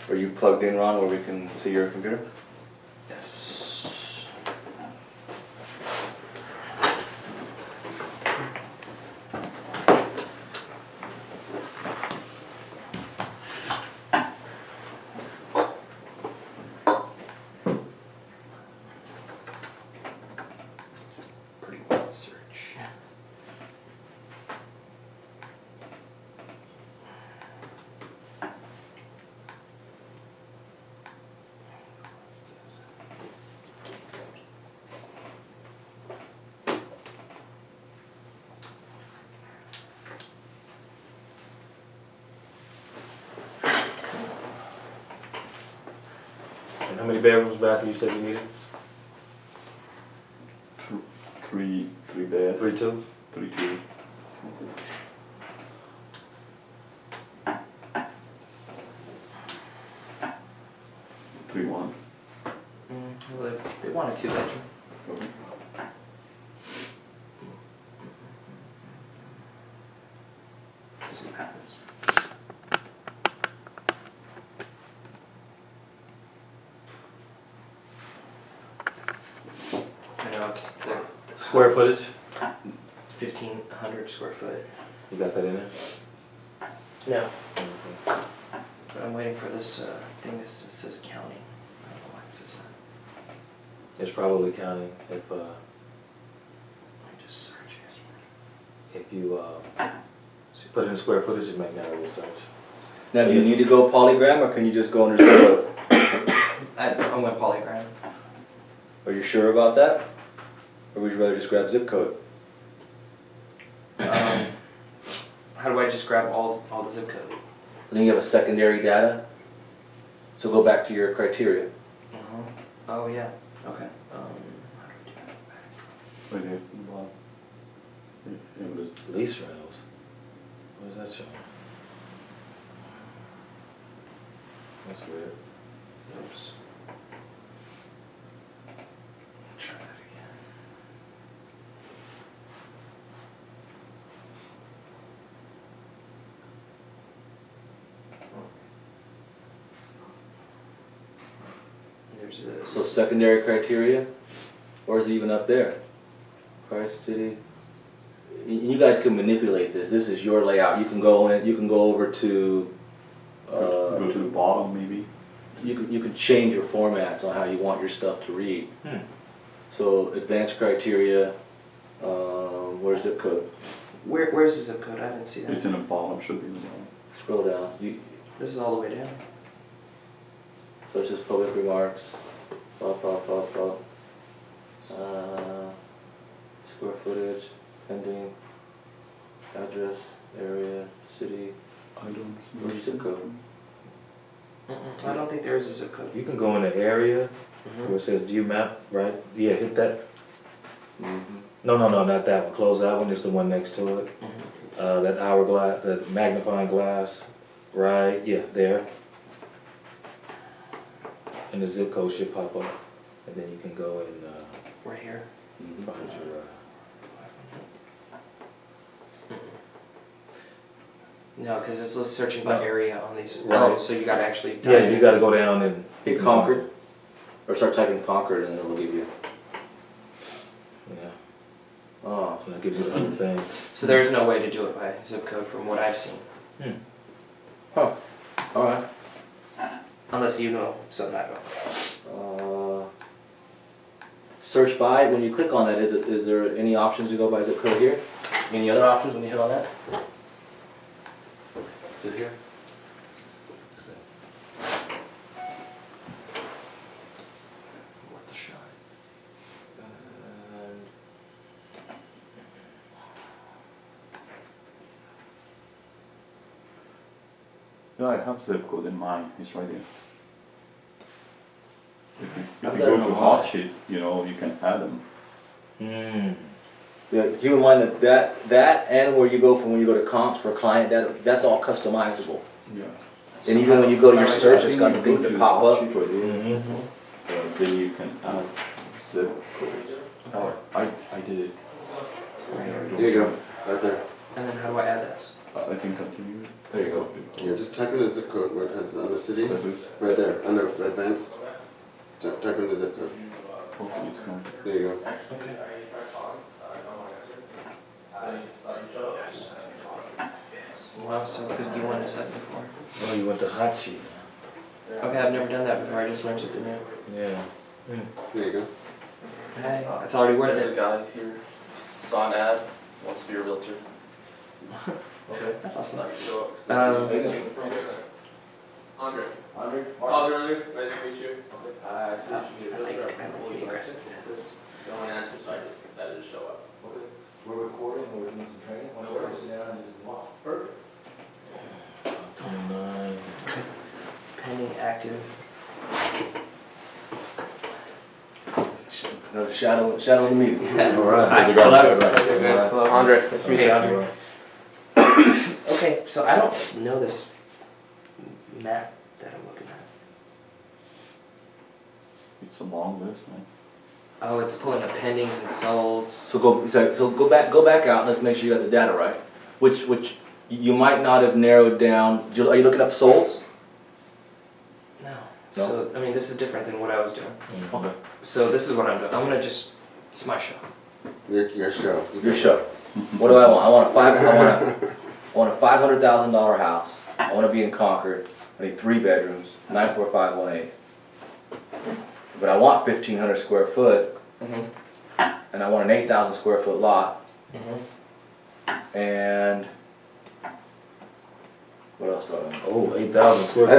Are you plugged in, Ron, where we can see your computer? Yes. Pretty wide search. And how many bedrooms, bathroom you said you needed? Three bed. 3-2? 3-2. Three one. Well, they want a 2-bedroom. Okay. See what happens. I know it's the Square footage? 1,500 square foot. You got that in there? No. But I'm waiting for this thing that says county. I don't know why it says that. It's probably counting if Let me just search it. if you put it in square footage, it make narrow search. Now, do you need to go polygram, or can you just go under zip code? I went polygram. Are you sure about that? Or would you rather just grab zip code? How do I just grab all the zip code? Then you have a secondary data. So go back to your criteria. Oh yeah. Okay. How do we do that? Right here. Bottom. Yeah, it is. Lease rentals. What is that showing? That's weird. Oops. Try that again. There's this. So secondary criteria, or is it even up there? Christ City, you guys can manipulate this. This is your layout. You can go in. You can go over to. Go to the bottom maybe. You could change your formats on how you want your stuff to read. So advanced criteria. Where's zip code? Where's the zip code? I didn't see that. It's in the bottom, should be in the bottom. Scroll down. This is all the way down. So it's just public remarks. Up. Square footage, pending, address, area, city. I don't. Where's your zip code? I don't think there is a zip code. You can go in the area where it says view map, right? Yeah, hit that. No, not that one. Close that one, just the one next to it. That hourglass, the magnifying glass. Right, yeah, there. And the zip code should pop up. And then you can go and Right here. find your... No, because it's searching by area on these. Right. Oh, so you gotta actually. Yeah, you gotta go down and... Hit Concord. Or start typing Concord and it'll give you. Yeah, Oh. so that gives you the other thing. So there's no way to do it by zip code from what I've seen. Alright. Unless you know something I don't. Search by, when you click on that, is there any options to go by zip code here? Any other options when you hit on that? Just here? Just there. Worth a shot. And Yeah, I have zip code in mind. It's right there. If I've you got go it to on hot mine. sheet, you know, you can add them. Yeah, keep in mind that and where you go from when you go to comps for client data, that's all customizable. Yeah. And even when you go to your search, it's got the things that pop up. Right there. Then you can add zip code. Oh, I did it. Here you go, right there. And then how do I add this? I can continue. There you go. Yeah, just type in the zip code where it has on the city, That is- right there, under advanced. Type in the zip code. Hopefully it's going. There you go. Wow, so good you wanted to set before. Oh, you went to hot sheet. Okay, I've never done that before. I just learned something new. Yeah. There you go. Hey, it's already worth There's a it. guy here, saw an ad, wants to be a realtor. Okay. That's awesome. Andre. Andre? Called earlier. Nice to meet you. I like the aggressive. No one answered, so I just decided to show up. We're recording, we're doing some training, whenever we sit down and do some walk. Perfect. 29. Pending active. Another shadow of the meeting. Hi, Hello. Hello, Andre. Nice to meet you. Andre. Okay, so I don't know this map that I'm looking at. It's a long list, man. Oh, it's pulling up pendings and solds. So go back out and let's make sure you got the data right. Which you might not have narrowed down. Are you looking up solds? No. No? So, I mean, this is different than what I was doing. Okay. So this is what I'm doing. I'm gonna just, it's my show. Your show. Your show. What do I want? I want a $500,000 house. I want to be in Concord. I need 3 bedrooms, 94518. But I want 1,500 square foot, and I want an 8,000 square foot lot. And what else do I want? Oh, 8,000 square I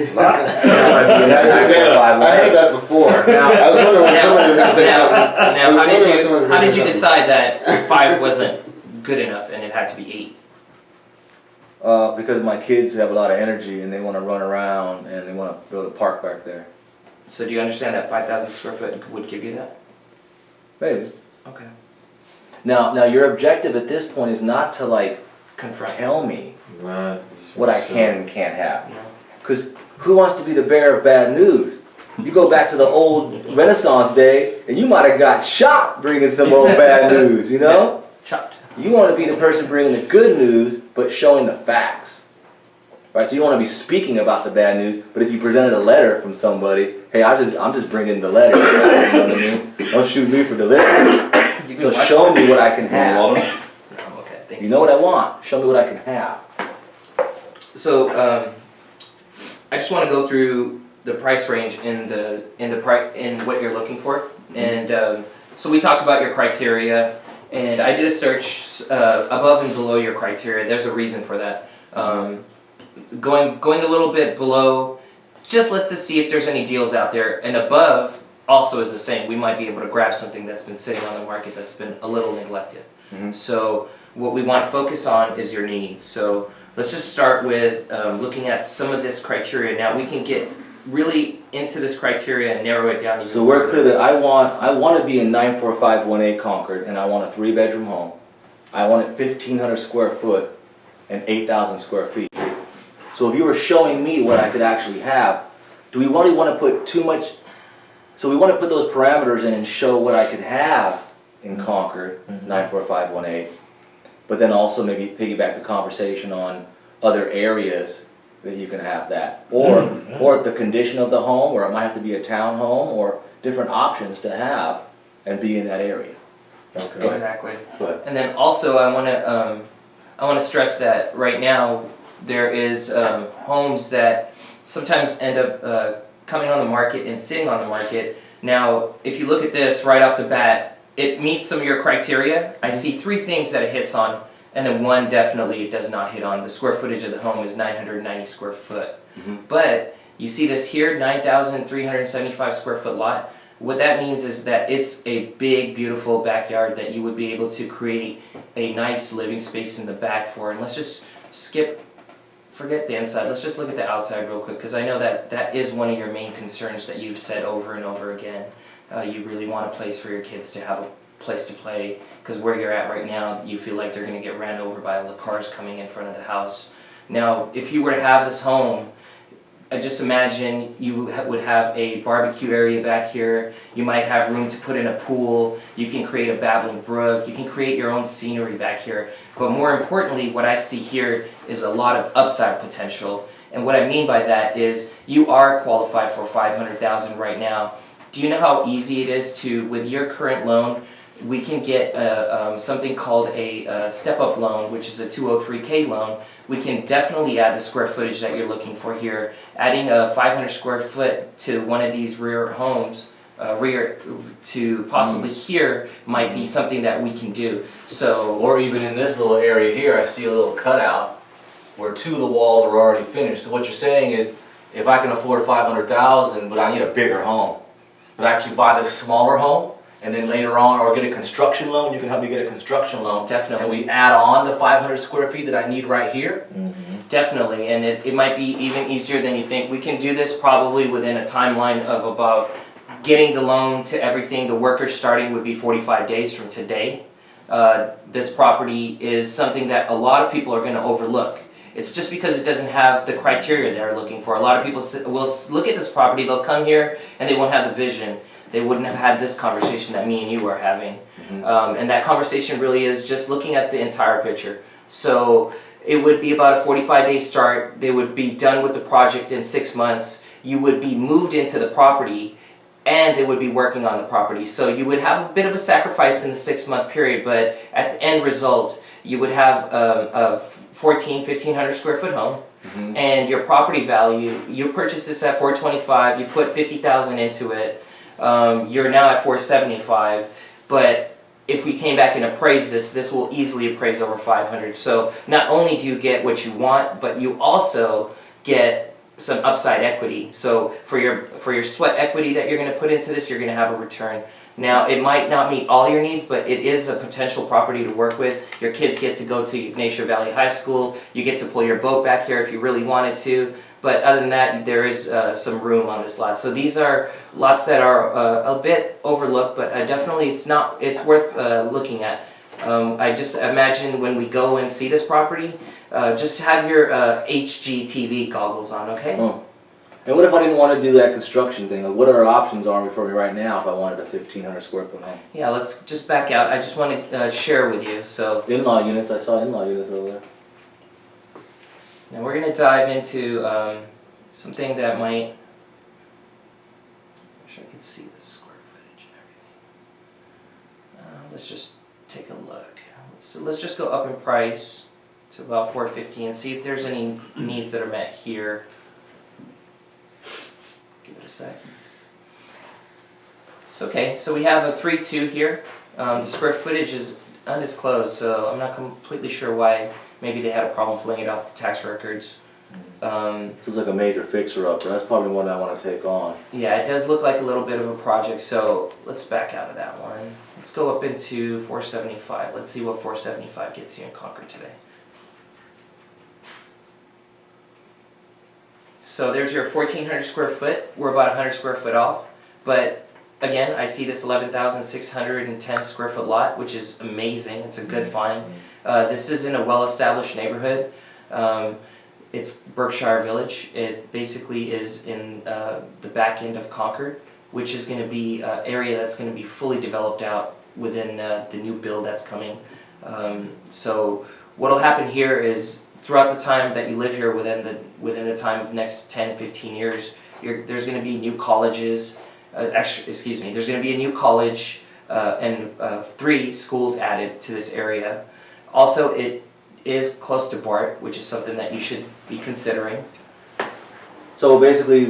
feet. know. I heard that before. I was wondering when somebody was gonna say something. Now, how did you decide that 5 wasn't good enough and it had to be 8? Because my kids have a lot of energy and they want to run around and they want to build a park back there. So do you understand that 5,000 square foot would give you that? Maybe. Okay. Now your objective at this point is not to like Confront. tell me Right. what I can and can't have. No. Because who wants to be the bearer of bad news? You go back to the old Renaissance day and you might have got shot bringing some old bad news, you know? Chopped. You want to be the person bringing the good news but showing the facts. Right, so you don't want to be speaking about the bad news, but if you presented a letter from somebody, hey, I'm just bringing the letter. You know what I mean? Don't shoot me for delivery. You So can watch show me what I can Some have. water? No, I'm You know what I want, show me what I can have. So I just want to go through the price range in what you're looking for, and so we talked about your criteria, and I did a search above and below your criteria. There's a reason for that. Going a little bit below, just let's just see if there's any deals out there, and above also is the same. We might be able to grab something that's been sitting on the market that's been a little neglected. So what we want to focus on is your needs. So let's just start with looking at some of this criteria. Now we can get really into this criteria and narrow it down even So we're further. clear that I want to be in 94518 Concord, and I want a 3-bedroom home. I want it 1,500 square foot and 8,000 square feet. So if you were showing me what I could actually have, do we really want to put too much? So we want to put those parameters in and show what I could have in Concord, 94518, but then also maybe piggyback the conversation on other areas that you can have that, or the condition of the home, or it might have to be a town home, or different options to have and be in that area. Okay. Exactly. Go ahead. And then also I want to stress that right now there is homes that sometimes end up coming on the market and sitting on the market. Now, if you look at this right off the bat, it meets some of your criteria. I see 3 things that it hits on, and then 1 definitely it does not hit on. The square footage of the home is 990 square foot. But you see this here, 9,375 square foot lot. What that means is that it's a big, beautiful backyard that you would be able to create a nice living space in the back for. And let's just forget the inside. Let's just look at the outside real quick, because I know that that is one of your main concerns that you've said over and over again. You really want a place for your kids to have a place to play, because where you're at right now, you feel like they're going to get ran over by all the cars coming in front of the house. Now, if you were to have this home, I just imagine you would have a barbecue area back here. You might have room to put in a pool. You can create a babbling brook. You can create your own scenery back here. But more importantly, what I see here is a lot of upside potential. And what I mean by that is you are qualified for $500,000 right now. Do you know how easy it is to, with your current loan, we can get something called a step-up loan, which is a 203K loan. We can definitely add the square footage that you're looking for here. Adding a 500 square foot to one of these rear homes, to possibly here, might be something that we can do. So, Or even in this little area here, I see a little cutout where 2 of the walls are already finished. So what you're saying is, if I can afford $500,000, but I need a bigger home, but I actually buy this smaller home, and then later on, or get a construction loan, you can help me get a construction loan. Definitely. And we add on the 500 square feet that I need right here. definitely, and it might be even easier than you think. We can do this probably within a timeline of about getting the loan to everything. The workers starting would be 45 days from today. This property is something that a lot of people are going to overlook. It's just because it doesn't have the criteria they're looking for. A lot of people will look at this property, they'll come here, and they won't have the vision. They wouldn't have had this conversation that me and you are having. And that conversation really is just looking at the entire picture. So it would be about a 45-day start. They would be done with the project in 6 months. You would be moved into the property, and they would be working on the property. So you would have a bit of a sacrifice in the 6-month period, but at the end result, you would have a 1,500 square foot home. And your property value, you purchased this at $425, you put $50,000 into it. You're now at $475, but if we came back and appraised this will easily appraise over $500. So not only do you get what you want, but you also get some upside equity. So for your sweat equity that you're going to put into this, you're going to have a return. Now, it might not meet all your needs, but it is a potential property to work with. Your kids get to go to Ignacio Valley High School. You get to pull your boat back here if you really wanted to. But other than that, there is some room on this lot. So these are lots that are a bit overlooked, but definitely it's worth looking at. I just imagine when we go and see this property, just have your HGTV goggles on, okay? Oh. And what if I didn't want to do that construction thing? Like, what other options are for me right now if I wanted a 1,500 square foot home? Yeah, let's just back out. I just want to share with you. So In-law units, I saw in-law units over there. now we're going to dive into something that might. I wish I could see the square footage and everything. Let's just take a look. So let's just go up in price to about 450 and see if there's any needs that are met here. Give it a sec. So, okay, so we have a 3.2 here. The square footage is undisclosed, so I'm not completely sure why. Maybe they had a problem pulling it off the tax records. This is like a major fixer-upper. That's probably one I want to take on. Yeah, it does look like a little bit of a project, so let's back out of that one. Let's go up into 475. Let's see what 475 gets you in Concord today. So there's your 1,400 square foot. We're about 100 square foot off, but again, I see this 11,610 square foot lot, which is amazing. It's a good find. This is in a well-established neighborhood. It's Berkshire Village. It basically is in the back end of Concord, which is going to be an area that's going to be fully developed out within the new build that's coming. So what will happen here is throughout the time that you live here, within the time of next 10, 15 years, there's going to be new colleges. There's going to be a new college and 3 schools added to this area. Also, it is close to BART, which is something that you should be considering. So basically,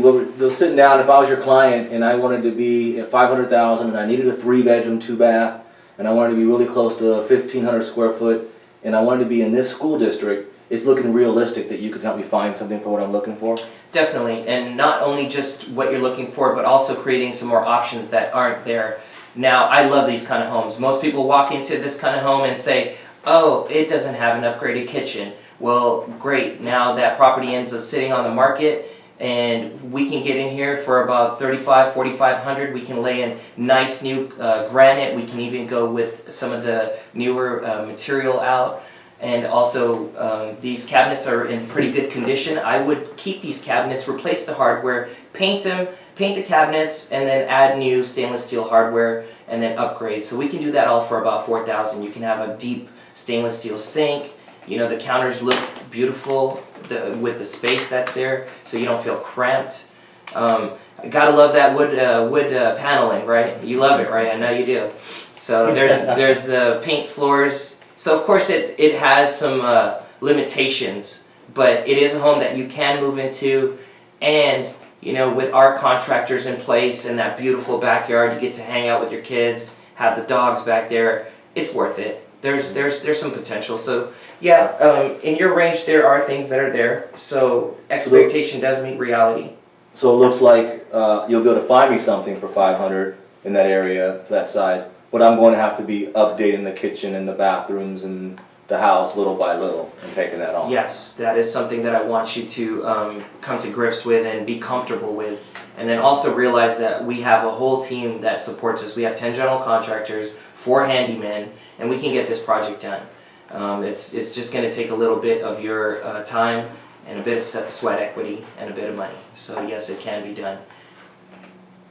sitting down, if I was your client and I wanted to be at 500,000 and I needed a 3-bedroom, 2-bath, and I wanted to be really close to 1,500 square foot, and I wanted to be in this school district, it's looking realistic that you could help me find something for what I'm looking for? Definitely, and not only just what you're looking for, but also creating some more options that aren't there. Now, I love these kind of homes. Most people walk into this kind of home and say, oh, it doesn't have an upgraded kitchen. Well, great. Now that property ends up sitting on the market and we can get in here for about $3,500, $4,500. We can lay in nice new granite. We can even go with some of the newer material out. And also, these cabinets are in pretty good condition. I would keep these cabinets, replace the hardware, paint them, paint the cabinets, and then add new stainless steel hardware, and then upgrade. So we can do that all for about $4,000. You can have a deep stainless steel sink. You know, the counters look beautiful with the space that's there, so you don't feel cramped. Gotta love that wood paneling, right? You love it, right? I know you do. So there's the paint floors. So of course it has some limitations, but it is a home that you can move into, and you know, with our contractors in place and that beautiful backyard, you get to hang out with your kids, have the dogs back there. It's worth it. There's some potential. So yeah, in your range there are things that are there. So expectation does meet reality. So it looks like you'll be able to find me something for 500 in that area, for that size. But I'm going to have to be updating the kitchen and the bathrooms and the house little by little and taking that on. Yes, that is something that I want you to come to grips with and be comfortable with. And then also realize that we have a whole team that supports us. We have 10 general contractors, 4 handymen, and we can get this project done. It's just going to take a little bit of your time and a bit of sweat equity and a bit of money. So yes, it can be done.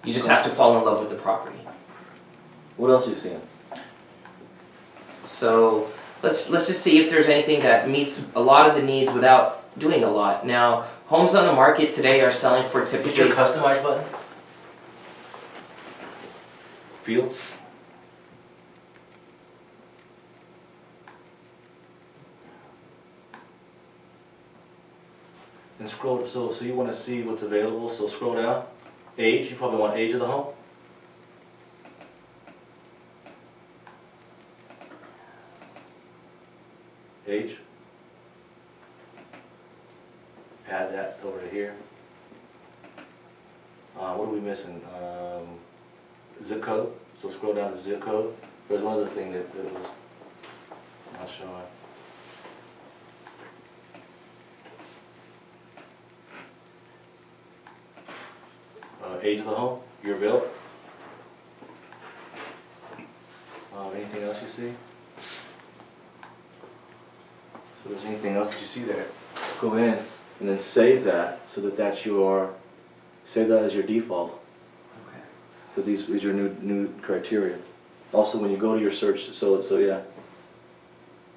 You just have to fall in love with the property. What else are you seeing? So let's just see if there's anything that meets a lot of the needs without doing a lot. Now, homes on the market today are selling for Hit your typically... customize button. Fields. And scroll, so you want to see what's available, so scroll down. Age, you probably want age of the home. Age. Add that over to here. What are we missing? Zip code. So scroll down to zip code. There's one other thing that was not showing. Age of the home, year built. Anything else you see? So if there's anything else that you see there, go in and then save that so that save that as your default. Okay. So these is your new criteria. Also, when you go to your search, so yeah.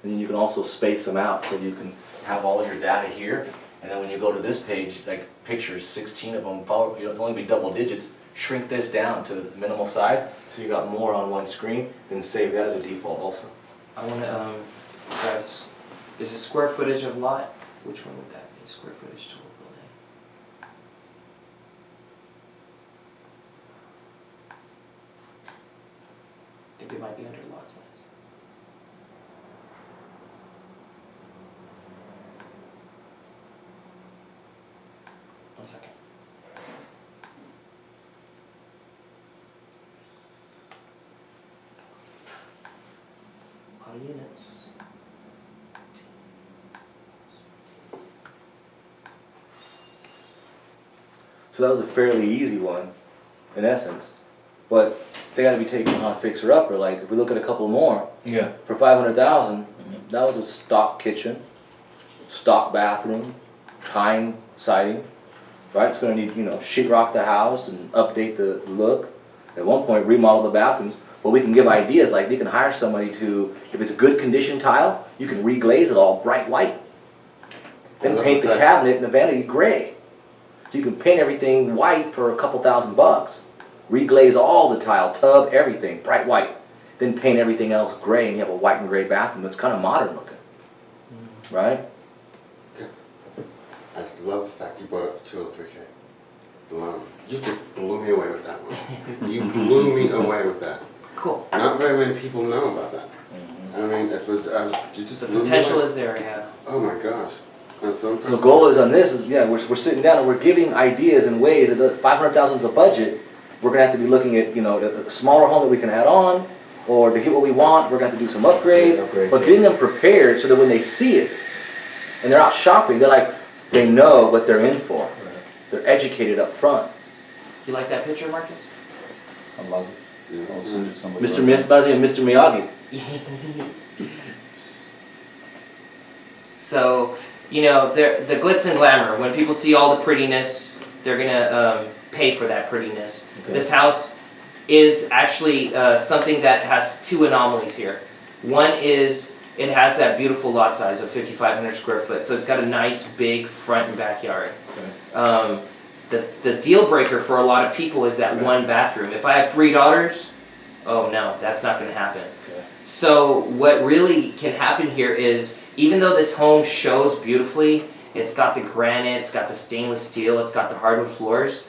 And then you can also space them out so you can have all your data here. And then when you go to this page, like pictures, 16 of them, it's only be double digits. Shrink this down to minimal size, so you got more on one screen. Then save that as a default also. I wanna, grab, is the square footage of lot? Which one would that be? Square footage total building. I think it might be under lot size. One second. Lot of units. So that was a fairly easy one, in essence. But they gotta be taken on fixer upper, like if we look at a couple more, Yeah. for 500,000, that was a stock kitchen, stock bathroom, time siding, right? It's gonna need, sheetrock the house and update the look. At one point, remodel the bathrooms. But we can give ideas, like you can hire somebody to, if it's good condition tile, you can reglaze it all bright white. Then paint the cabinet and the vanity gray. So you can paint everything white for a couple $1,000. Reglaze all the tile, tub, everything, bright white. Then paint everything else gray and you have a white and gray bathroom that's kind of modern looking. Right? I love the fact you brought up 203K. You just blew me away with that one. You blew me away with that. Cool. Not very many people know about that. I mean, you just The blew me potential away. is there, yeah. Oh my gosh. That's so So the impressive. goal is on this is, we're sitting down and we're giving ideas and ways that 500,000 is a budget. We're gonna have to be looking at, a smaller home that we can add on, or to get what we want, we're gonna have to do some upgrades. Upgrades, But yeah. getting them prepared so that when they see it and they're out shopping, they know what they're in for. They're educated up front. You like that picture, Marcus? I love it. I'll send it to somebody. Mr. Miyagi and Mr. Miyagi. So, the glitz and glamour, when people see all the prettiness, they're gonna pay for that prettiness. Okay. This house is actually something that has two anomalies here. One is it has that beautiful lot size of 5,500 square foot, so it's got a nice big front and backyard. Okay. The deal breaker for a lot of people is that one bathroom. If I have 3 daughters, oh no, that's not gonna happen. Okay. So what really can happen here is, even though this home shows beautifully, it's got the granite, it's got the stainless steel, it's got the hardwood floors,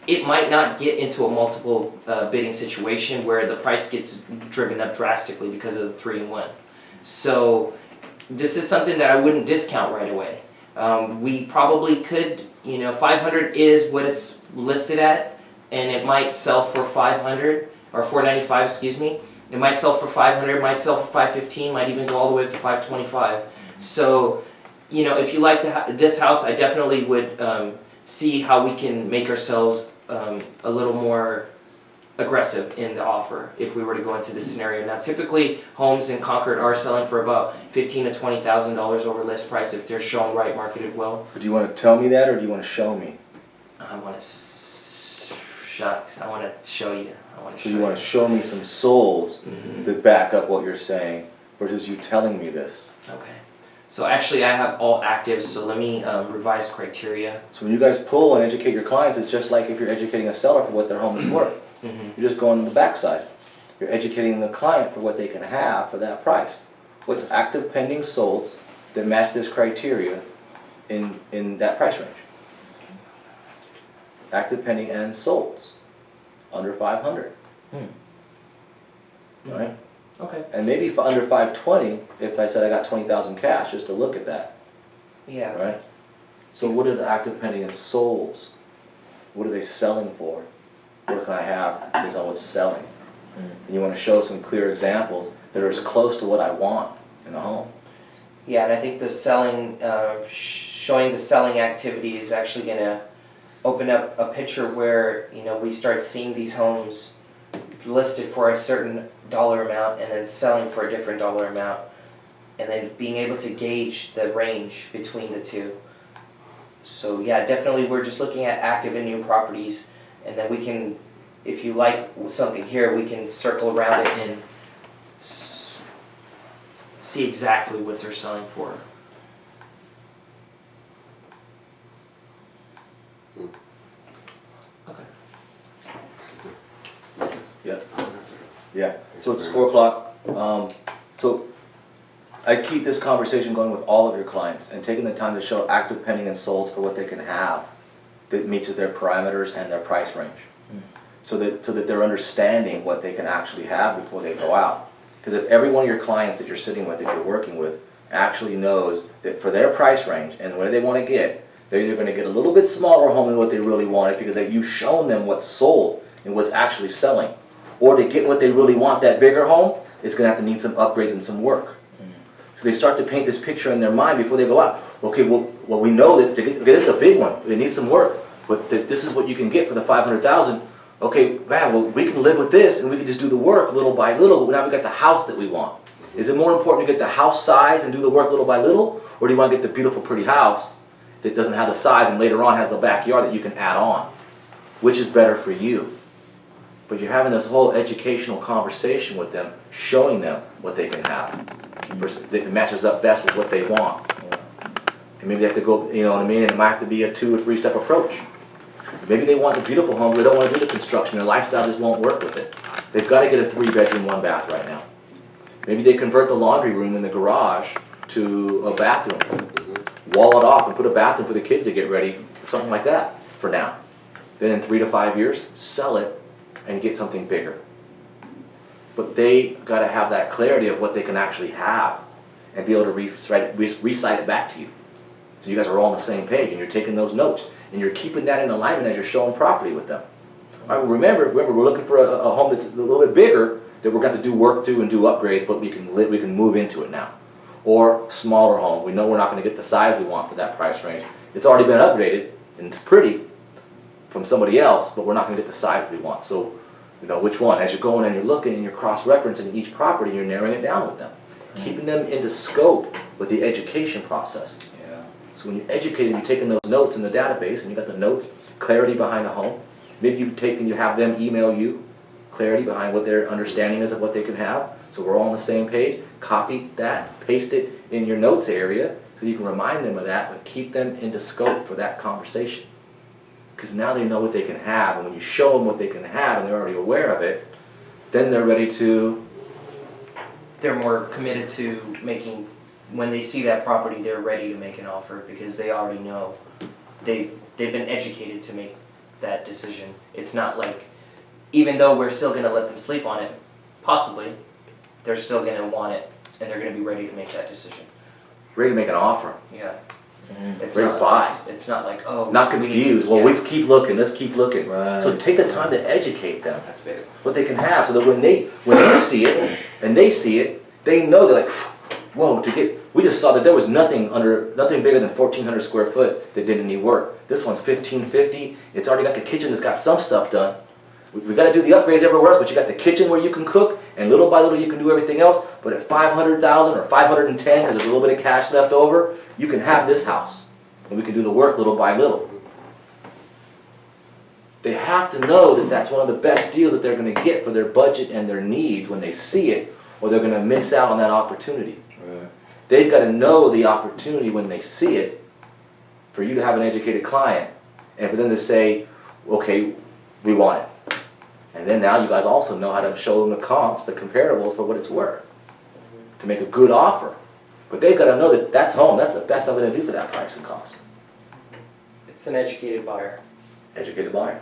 it might not get into a multiple bidding situation where the price gets driven up drastically because of the 3-in-1. So this is something that I wouldn't discount right away. We probably could, 500 is what it's listed at, and it might sell for 500, or 495, excuse me. It might sell for 500, might sell for 515, might even go all the way up to 525. So, if you like this house, I definitely would see how we can make ourselves a little more aggressive in the offer if we were to go into this scenario. Now, typically, homes in Concord are selling for about $15,000 to $20,000 over list price if they're shown right, marketed well. But do you want to tell me that, or do you want to show me? I want to, shucks, I want to show you. So you want to show me some solds Mhm. that back up what you're saying, versus you telling me this. Okay. So actually, I have all active. So let me revise criteria. So when you guys pull and educate your clients, it's just like if you're educating a seller for what their home is worth. Mm-hmm. You're just going on the backside. You're educating the client for what they can have for that price. What's active pending solds that match this criteria in that price range? Active pending and solds under 500. Right? Okay. And maybe for under 520 if I said I got 20,000 cash, just to look at that. Yeah. Right? So what are the active pending and solds? What are they selling for? What can I have based on what's selling? And you want to show some clear examples that are as close to what I want in a home. Yeah, and I think the selling, showing the selling activity is actually going to open up a picture where we start seeing these homes listed for a certain dollar amount and then selling for a different dollar amount, and then being able to gauge the range between the two. So yeah, definitely we're just looking at active and new properties, and then we can, if you like something here, we can circle around it and see exactly what they're selling for. Okay. Excuse me. Yeah. Yes. Yeah. So it's 4 o'clock. So I keep this conversation going with all of your clients and taking the time to show active pending and solds for what they can have that meets their parameters and their price range. So that they're understanding what they can actually have before they go out. Because if every one of your clients that you're sitting with, that you're working with, actually knows that for their price range and where they want to get, they're either going to get a little bit smaller home than what they really wanted because you've shown them what's sold and what's actually selling. Or to get what they really want, that bigger home, it's going to have to need some upgrades and some work. So they start to paint this picture in their mind before they go out. Okay, well we know that this is a big one. It needs some work, but this is what you can get for the $500,000. Okay, man, well we can live with this and we can just do the work little by little. But now we got the house that we want. Is it more important to get the house size and do the work little by little, or do you want to get the beautiful, pretty house that doesn't have the size and later on has a backyard that you can add on? Which is better for you? But you're having this whole educational conversation with them, showing them what they can have that matches up best with what they want. And maybe they have to go, you know what I mean, it might have to be a 2 or 3 step approach. Maybe they want a beautiful home, but they don't want to do the construction. Their lifestyle just won't work with it. They've got to get a 3-bedroom, 1-bath right now. Maybe they convert the laundry room in the garage to a bathroom. Wall it off and put a bathroom for the kids to get ready, something like that for now. Then in 3 to 5 years, sell it and get something bigger. But they got to have that clarity of what they can actually have and be able to recite it back to you. So you guys are all on the same page and you're taking those notes and you're keeping that in alignment as you're showing property with them. All right, remember, we're looking for a home that's a little bit bigger that we're going to have to do work to and do upgrades, but we can move into it now. Or smaller home. We know we're not going to get the size we want for that price range. It's already been upgraded and it's pretty from somebody else, but we're not going to get the size we want. So, you know, which one? As you're going and you're looking and you're cross-referencing each property, you're narrowing it down with them. Keeping them into scope with the education process. Yeah. So when you educate them, you're taking those notes in the database and you got the notes, clarity behind the home. Maybe you take and you have them email you clarity behind what their understanding is of what they can have. So we're all on the same page. Copy that, paste it in your notes area so you can remind them of that, but keep them into scope for that conversation. Because now they know what they can have, and when you show them what they can have and they're already aware of it, then they're ready to... They're more committed to making, when they see that property, they're ready to make an offer because they already know. They've been educated to make that decision. It's not like, even though we're still going to let them sleep on it, possibly, they're still going to want it and they're going to be ready to make that decision. Ready to make an offer. Yeah. It's Ready not, to buy. it's not like, oh, Not we need to- confused. Well, yeah. let's keep looking. Let's keep looking. Right. So take the time to educate them. That's big. What they can have, so that when they see it and they see it, they know they're like, whoa! We just saw that there was nothing bigger than 1,400 square foot that didn't need work. This one's 1,550. It's already got the kitchen that's got some stuff done. We got to do the upgrades everywhere else, but you got the kitchen where you can cook, and little by little you can do everything else. But at 500,000 or 510, because there's a little bit of cash left over, you can have this house, and we can do the work little by little. They have to know that that's one of the best deals that they're going to get for their budget and their needs when they see it, or they're going to miss out on that opportunity. Right. They've got to know the opportunity when they see it for you to have an educated client and for them to say, okay, we want it. And then now you guys also know how to show them the comps, the comparables for what it's worth to make a good offer. But they've got to know that that's home. That's the best I'm going to do for that price and cost. It's an educated buyer. Educated buyer.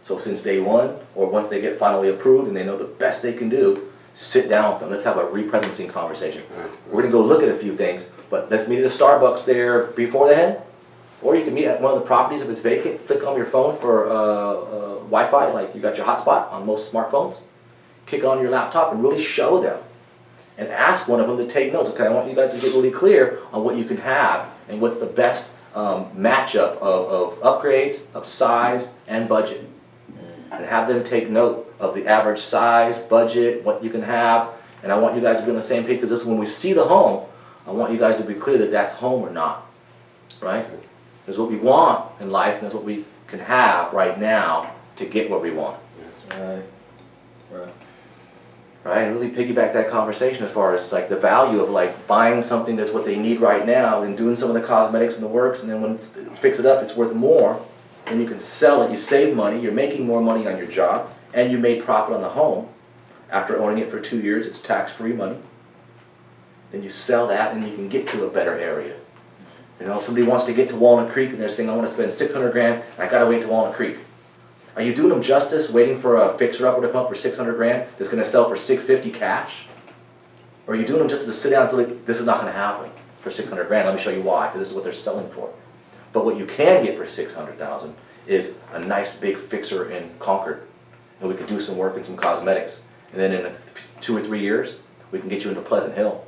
So since day one, or once they get finally approved and they know the best they can do, sit down with them. Let's have a re-presencing conversation. We're going to go look at a few things, but let's meet at a Starbucks there beforehand. Or you can meet at one of the properties if it's vacant. Flick on your phone for Wi-Fi, like you got your hotspot on most smartphones. Kick it on your laptop and really show them. And ask one of them to take notes. Okay, I want you guys to get really clear on what you can have and what's the best matchup of upgrades, of size, and budget. And have them take note of the average size, budget, what you can have. And I want you guys to be on the same page, because this, when we see the home, I want you guys to be clear that that's home or not. Right? That's what we want in life, and that's what we can have right now to get what we want. Right. Right. Right? And really piggyback that conversation as far as like the value of like buying something that's what they need right now and doing some of the cosmetics and the works, and then when it's, fix it up, it's worth more. And you can sell it, you save money, you're making more money on your job, and you made profit on the home. After owning it for 2 years, it's tax-free money. then you sell that and you can get to a better area. You know, if somebody wants to get to Walnut Creek and they're saying, I want to spend 600 grand and I gotta wait to Walnut Creek. Are you doing them justice waiting for a fixer-upper to come up for 600 grand that's gonna sell for 650 cash? Or are you doing them just to sit down and say, like, this is not gonna happen for 600 grand, let me show you why, because this is what they're selling for. But what you can get for 600,000 is a nice big fixer in Concord. And we could do some work and some cosmetics. And then in 2 or 3 years, we can get you into Pleasant Hill.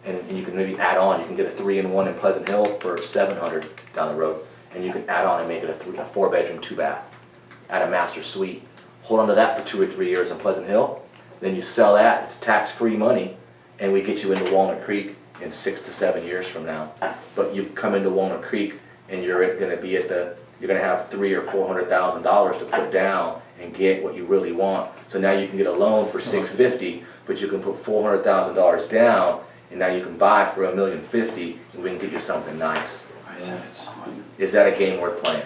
And you can maybe add on, you can get a 3-in-1 in Pleasant Hill for 700 down the road. And you can add on and make it a 4-bedroom, 2-bath. Add a master suite. Hold on to that for 2 or 3 years in Pleasant Hill. Then you sell that, it's tax-free money, and we get you into Walnut Creek in 6 to 7 years from now. But you come into Walnut Creek and you're gonna be at you're gonna have $300,000 or $400,000 to put down and get what you really want. So now you can get a loan for $650, but you can put $400,000 down, and now you can buy for $1,050,000, and we can get you something nice. Is that a game worth playing?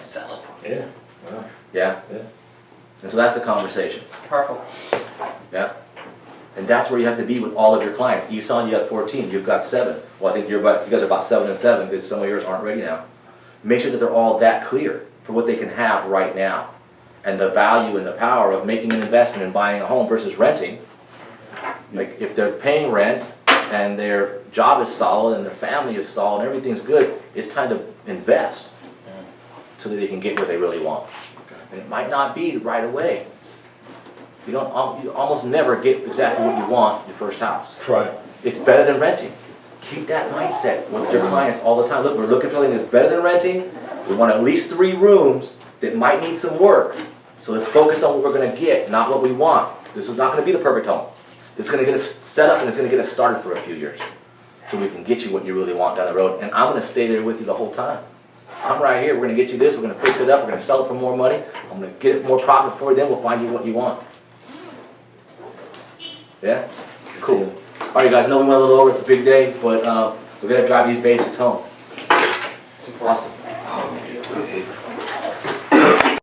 Yeah. Wow. Yeah? Yeah. And so that's the conversation. It's powerful. Yeah? And that's where you have to be with all of your clients. Eson, you got 14, you've got 7. Well, I think you guys are about 7 and 7 because some of yours aren't ready now. Make sure that they're all that clear for what they can have right now. And the value and the power of making an investment and buying a home versus renting. Like if they're paying rent and their job is solid and their family is solid and everything's good, it's time to invest so that they can get what they really want. And it might not be right away. You almost never get exactly what you want your first house. Right. It's better than renting. Keep that mindset with your clients all the time. Look, we're looking for something that's better than renting. We want at least 3 rooms that might need some work. So let's focus on what we're going to get, not what we want. This is not going to be the perfect home. This is going to get us set up and it's going to get us started for a few years. So we can get you what you really want down the road. And I'm going to stay there with you the whole time. I'm right here. We're going to get you this. We're going to fix it up. We're going to sell it for more money. I'm going to get it more profit for you. Then we'll find you what you want. Yeah? Cool. All right, guys. I know we went a little over. It's a big day, but we're going to drive these basics home. Awesome.